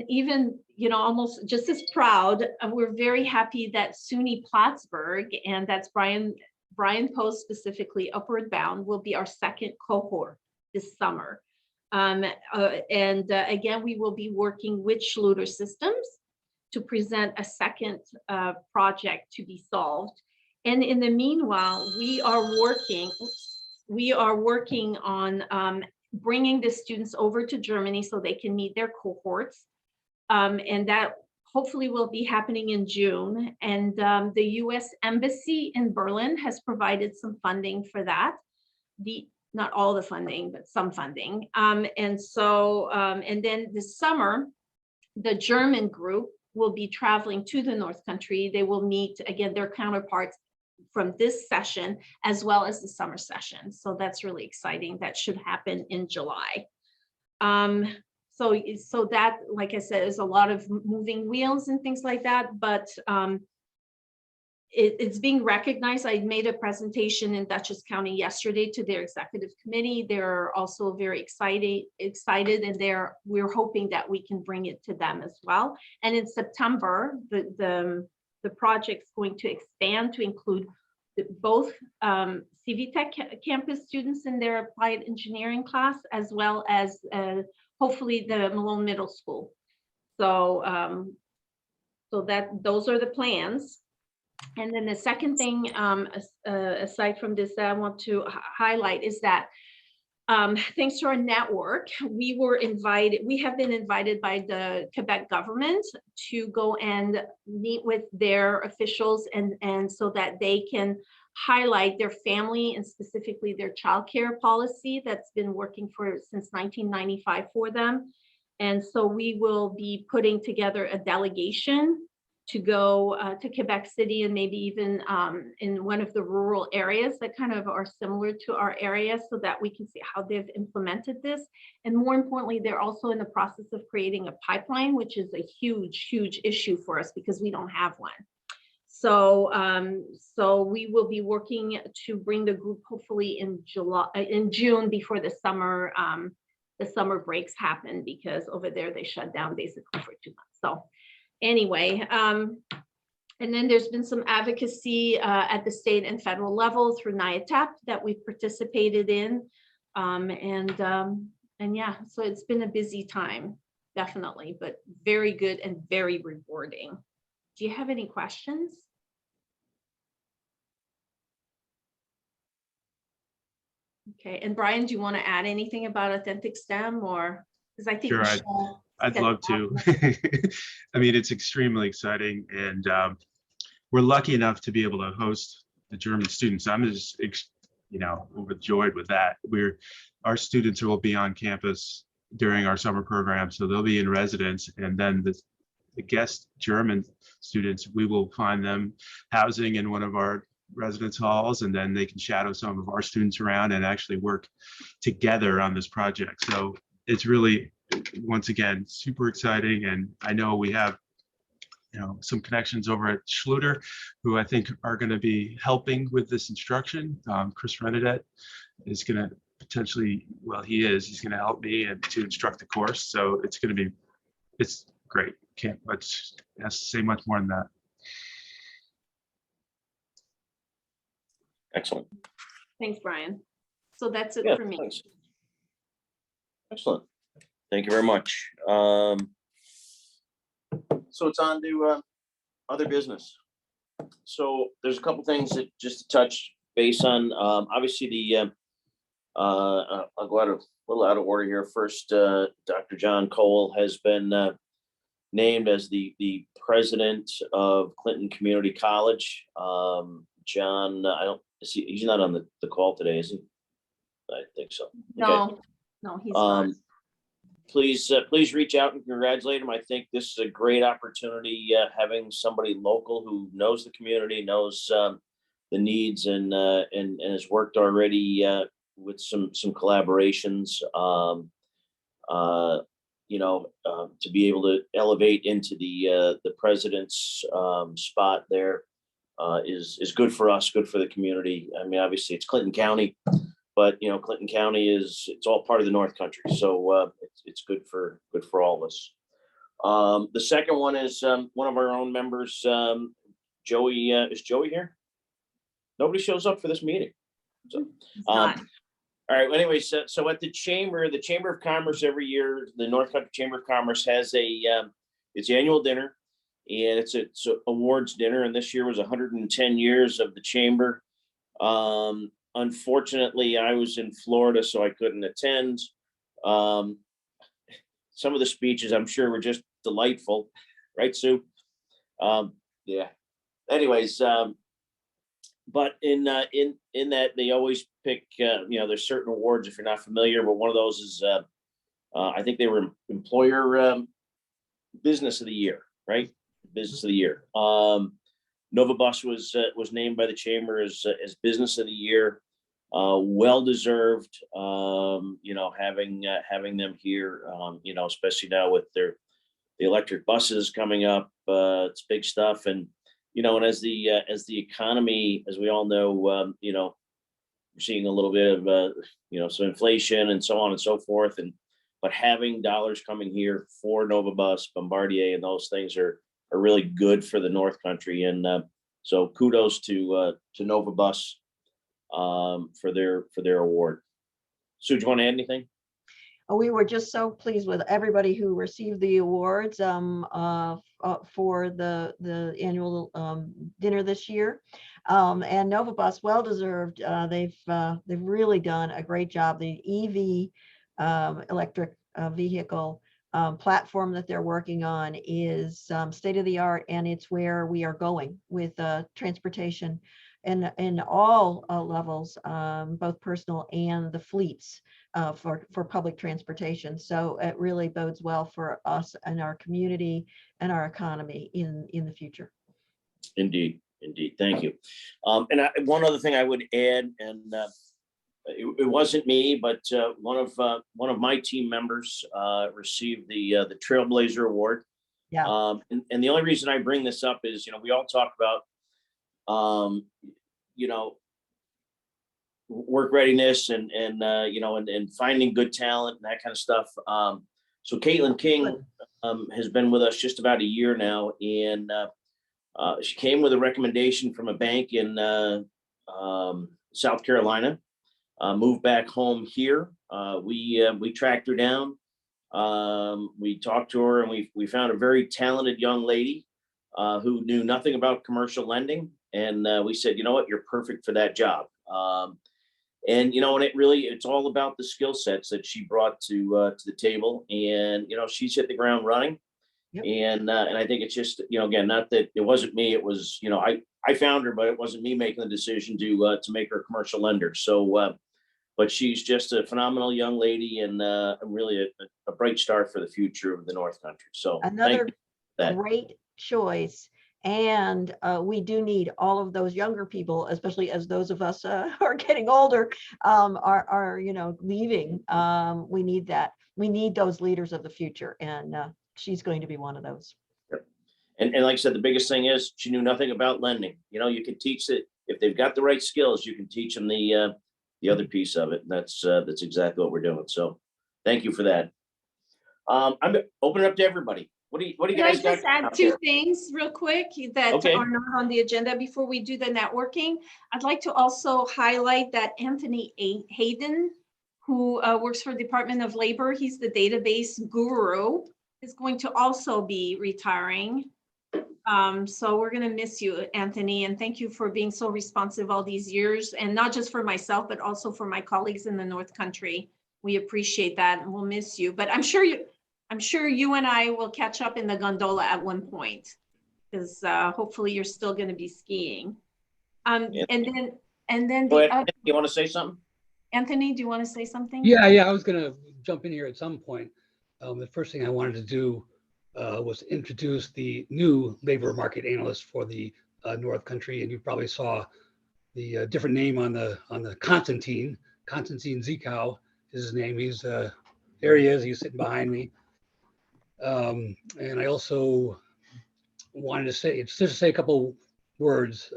even, you know, almost just as proud, we're very happy that SUNY Plattsburgh, and that's Brian Post specifically, Upward Bound, will be our second cohort this summer. Again, we will be working with Schluter Systems to present a second project to be solved. And in the meanwhile, we are working on bringing the students over to Germany so they can meet their cohorts. And that hopefully will be happening in June. And the US Embassy in Berlin has provided some funding for that. Not all the funding, but some funding. And then this summer, the German group will be traveling to the North Country. They will meet, again, their counterparts from this session, as well as the summer session. So that's really exciting. That should happen in July. so that, like I said, is a lot of moving wheels and things like that, but it's being recognized. I made a presentation in Dutchess County yesterday to their executive committee. They're also very excited, and we're hoping that we can bring it to them as well. And in September, the project's going to expand to include both CVTech campus students in their applied engineering class, as well as hopefully the Malone Middle School. So those are the plans. And then the second thing, aside from this, that I want to highlight is that thanks to our network, we have been invited by the Quebec government to go and meet with their officials, and so that they can highlight their family and specifically their childcare policy that's been working since 1995 for them. And so we will be putting together a delegation to go to Quebec City, and maybe even in one of the rural areas that kind of are similar to our area, so that we can see how they've implemented this. And more importantly, they're also in the process of creating a pipeline, which is a huge, huge issue for us because we don't have one. So so we will be working to bring the group hopefully in June, before the summer breaks happen, because over there they shut down basically for 2 months. So anyway, and then there's been some advocacy at the state and federal level through NIATAP that we've participated in. And yeah, so it's been a busy time, definitely, but very good and very rewarding. Do you have any questions? Okay, and Brian, do you want to add anything about Authentic STEM, or, because I think Sure, Michelle I'd said love to. I mean, it's extremely exciting, and we're lucky enough to be able to host the German students. I'm just, overjoyed with that. Our students will be on campus during our summer program, so they'll be in residence, and then the guest German students, we will find them housing in one of our residence halls, and then they can shadow some of our students around and actually work together on this project. So it's really, once again, super exciting. And I know we have some connections over at Schluter, who I think are going to be helping with this instruction. Chris Renadet is going to potentially, he's going to help me and to instruct the course. So it's great. Can't much say much more than that. Excellent. Thanks, Brian. So that's it Yeah, for me. thanks. Excellent. Thank you very much. So it's on to other business. So there's a couple things that just to touch base on. Obviously, I'll go a little out of order here. First, Dr. John Cole has been named as the president of Clinton Community College. John, he's not on the call today, is he? I think so. Okay. No, he's not. Please reach out and congratulate him. I think this is a great opportunity, having somebody local who knows the community, knows the needs, and has worked already with some collaborations. To be able to elevate into the president's spot there is good for us, good for the community. I mean, obviously it's Clinton County, but Clinton County it's all part of the North Country, so it's good for all of us. The second one is one of our own members, Joey. Is Joey here? Nobody shows up for this meeting. So, all right. Anyway, so at the Chamber of Commerce every year, the North Country Chamber of Commerce has its annual dinner, and it's an awards dinner. And this year was 110 years of the Chamber. Unfortunately, I was in Florida, so I couldn't attend. Some of the speeches, I'm sure, were just delightful, right, Sue? Yeah. Anyways, but in that they always pick, there's certain awards if you're not familiar, but one of those is, I think they were Employer Business of the Year, right? Business of the Year. Nova Bus was named by the Chamber as Business of the Year. well-deserved, having them here, especially now with the electric buses coming up, it's big stuff. And, and as the economy, as we all know, we're seeing a little bit of, some inflation and so on and so forth. But having dollars coming here for Nova Bus, Bombardier, and those things are really good for the North Country. And so kudos to Nova Bus for their award. Sue, do you want to add anything? We were just so pleased with everybody who received the awards for the annual dinner this year. And Nova Bus, well deserved. They've really done a great job. The EV electric vehicle platform that they're working on is state of the art, and it's where we are going with transportation in all levels, both personal and the fleets for public transportation. So it really bodes well for us and our community and our economy in the future. Indeed. Thank you. And one other thing I would add, and it wasn't me, but one of my team members received the Trailblazer Award. Yeah. And the only reason I bring this up is, we all talk about, work readiness and finding good talent and that kind of stuff. So Caitlin King has been with us just about a year now, and she came with a recommendation from a bank in South Carolina. Moved back home here. We tracked her down. We talked to her, and we found a very talented young lady who knew nothing about commercial lending. And we said, you know what, you're perfect for that job. And it's all about the skill sets that she brought to the table. And she's hit the ground running. Yep. And I think it's just again, not that it wasn't me. It was I found her, but it wasn't me making the decision to make her a commercial lender. So. But she's just a phenomenal young lady, and really a bright star for the future of the North Country. So another great choice. And we do need all of those younger people, especially as those of us who are getting older are leaving. We need that. We need those leaders of the future, and she's going to be one of those. Yep. And like I said, the biggest thing is she knew nothing about lending. You can teach it if they've got the right skills. You can teach them the other piece of it. And that's exactly what we're doing. So thank you for that. I'm opening up to everybody. What do you guys got? Can I just add two things real quick that are not on the agenda before we do the networking? I'd like to also highlight that Anthony Hayden, who works for Department of Labor, he's the database guru, is going to also be retiring. So we're going to miss you, Anthony, and thank you for being so responsive all these years, and not just for myself, but also for my colleagues in the North Country. We appreciate that, and we'll miss you. But I'm sure you and I will catch up in the gondola at one point, because hopefully you're still going to be skiing. Yeah. And then Go ahead. You want to say something? Anthony, do you want to say something? Yeah, I was going to jump in here at some point. The first thing I wanted to do was introduce the new labor market analyst for the North Country, and you probably saw the different name on the Constantine Zikow is his name. He's there he is. He's sitting behind me. And I also wanted to say a couple words.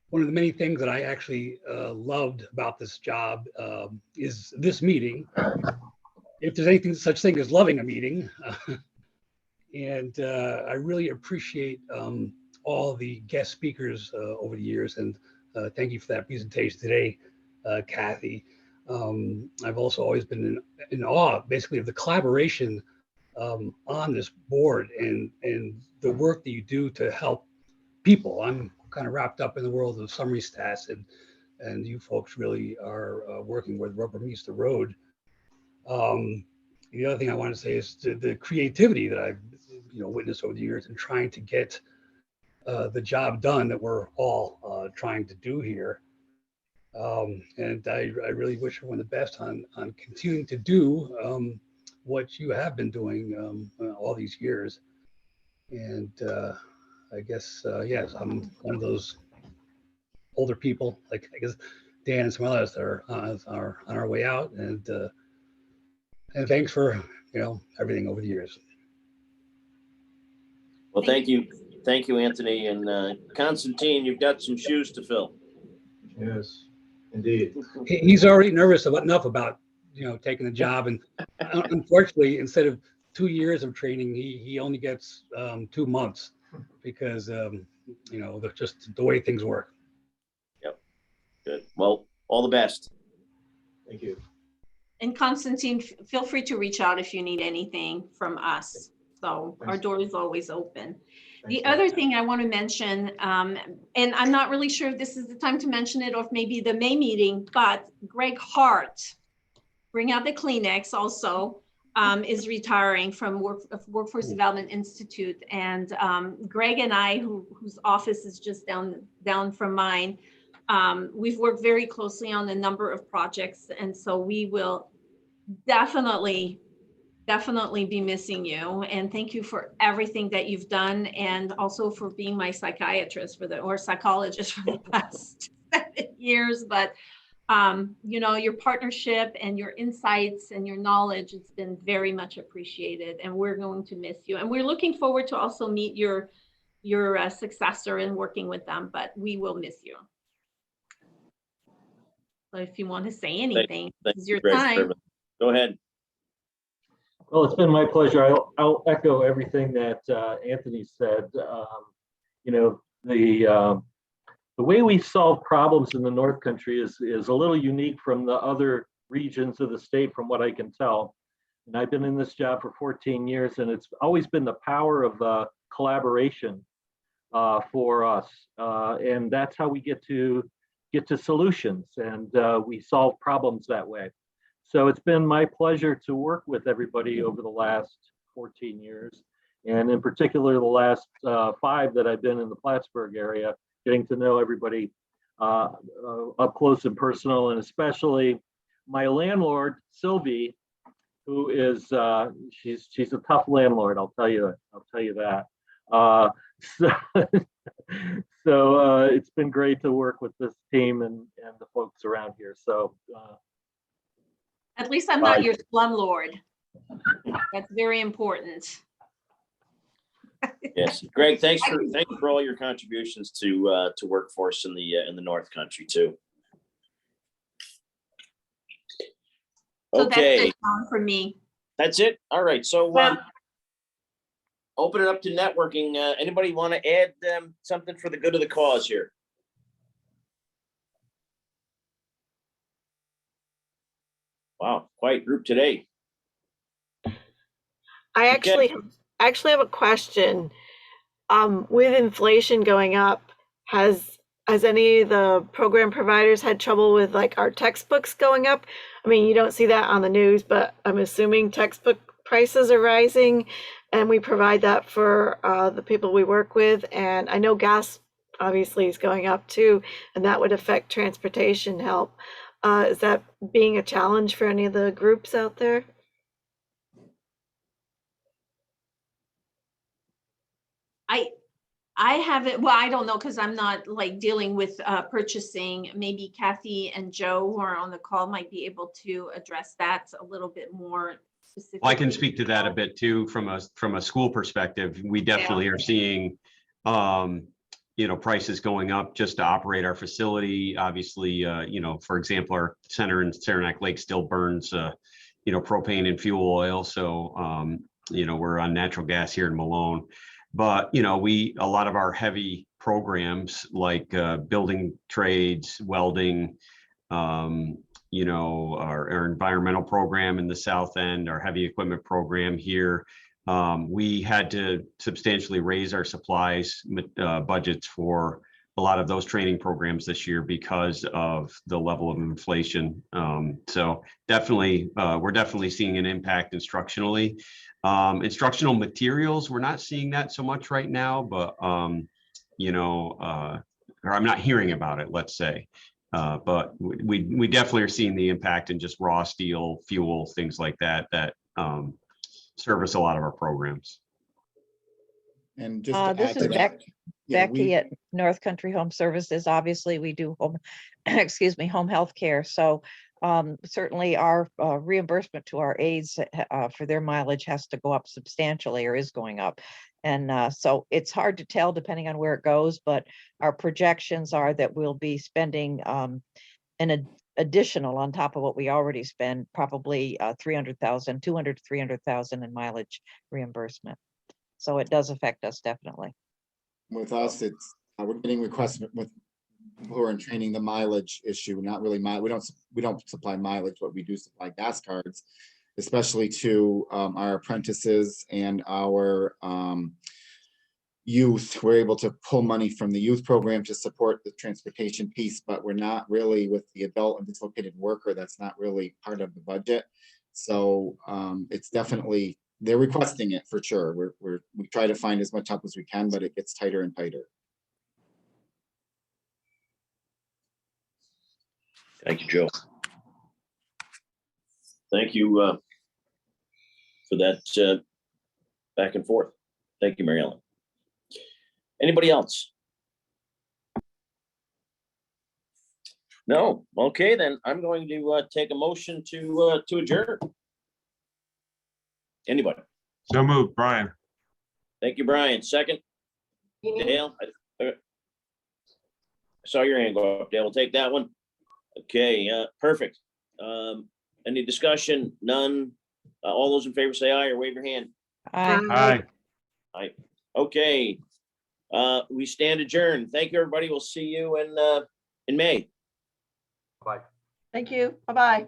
One of the many things that I actually loved about this job is this meeting. If there's anything such thing as loving a meeting. And I really appreciate all the guest speakers over the years, and thank you for that presentation today, Kathy. I've also always been in awe, basically, of the collaboration on this board and the work that you do to help people. I'm kind of wrapped up in the world of summary stats, and you folks really are working where the rubber meets the road. The other thing I want to say is the creativity that I've witnessed over the years in trying to get the job done that we're all trying to do here. And I really wish everyone the best on continuing to do what you have been doing all these years. And I guess, yes, I'm one of those older people, like I guess Dan and some others that are on our way out. And thanks for, everything over the years. Well, thank you. Thank you, Anthony. And Constantine, you've got some shoes to fill. Yes, indeed. He's already nervous enough about, taking the job. And unfortunately, instead of 2 years of training, he only gets 2 months because, just the way things work. Yep. Good. Well, all the best. Thank you. And Constantine, feel free to reach out if you need anything from us. So our door is always open. The other thing I want to mention, and I'm not really sure if this is the time to mention it or if maybe the May meeting, but Greg Hart, bring out the Kleenex also, is retiring from Workforce Development Institute. And Greg and I, whose office is just down from mine, we've worked very closely on a number of projects. And so we will definitely be missing you. And thank you for everything that you've done, and also for being my psychiatrist or psychologist for the past 7 years. But your partnership and your insights and your knowledge, it's been very much appreciated, and we're going to miss you. And we're looking forward to also meet your successor and working with them, but we will miss you. So if you want to say anything, this is your time. Go ahead. Well, it's been my pleasure. I'll echo everything that Anthony said. The way we solve problems in the North Country is a little unique from the other regions of the state, from what I can tell. And I've been in this job for 14 years, and it's always been the power of collaboration for us, and that's how we get to solutions, and we solve problems that way. So it's been my pleasure to work with everybody over the last 14 years, and in particular the last 5 that I've been in the Plattsburgh area, getting to know everybody up close and personal, and especially my landlord, Sylvie, who is she's a tough landlord. I'll tell you that. So it's been great to work with this team and the folks around here. So. At least I'm not your slumlord. That's very important. Yes, Greg, thanks for all your contributions to workforce in the North Country too. So Okay, that's it, Tom, for me. that's it. All right, so open it up to networking. Anybody want to add something for the good of the cause here? Wow, quiet group today. I actually have a question. With inflation going up, has any of the program providers had trouble with like our textbooks going up? I mean, you don't see that on the news, but I'm assuming textbook prices are rising, and we provide that for the people we work with. And I know gas obviously is going up too, and that would affect transportation help. Is that being a challenge for any of the groups out there? I haven't, well, I don't know, because I'm not like dealing with purchasing. Maybe Kathy and Joe, who are on the call, might be able to address that a little bit more specifically. I can speak to that a bit too, from a school perspective. We definitely are seeing prices going up just to operate our facility. Obviously, for example, our center in Saranac Lake still burns propane and fuel oil. So we're on natural gas here in Malone. But a lot of our heavy programs like building trades, welding, our environmental program in the South End, our heavy equipment program here, we had to substantially raise our supplies budgets for a lot of those training programs this year because of the level of inflation. So definitely, we're definitely seeing an impact instructionally. Instructional materials, we're not seeing that so much right now, but or I'm not hearing about it, let's say. But we definitely are seeing the impact in just raw steel, fuel, things like that service a lot of our programs. And just to This add is to that. yeah, we- Becky at North Country Home Services. Obviously, we do home, excuse me, home health care. So certainly our reimbursement to our aides for their mileage has to go up substantially or is going up. And so it's hard to tell depending on where it goes, but our projections are that we'll be spending an additional on top of what we already spend, probably 300,000, 200 to 300,000 in mileage reimbursement. So it does affect us definitely. With us, it's, we're getting requests with who are in training, the mileage issue, not really we don't supply mileage, but we do supply gas cards, especially to our apprentices and our youth. We're able to pull money from the youth program to support the transportation piece, but we're not really with the adult and dislocated worker. That's not really part of the budget. So it's definitely, they're requesting it for sure. We try to find as much help as we can, but it gets tighter and tighter. Thank you, Joe. Thank you for that back and forth. Thank you, Mary Ellen. Anybody else? No? Okay, then I'm going to take a motion to adjourn. Anybody? So moved, Brian. Thank you, Brian. Second, Dale. I saw your hand go up. Dale, we'll take that one. Okay, perfect. Any discussion? None. All those in favor say aye or wave your hand. Aye. Aye. Okay. We stand adjourned. Thank you, everybody. We'll see you in May. Bye. Thank you. Bye-bye.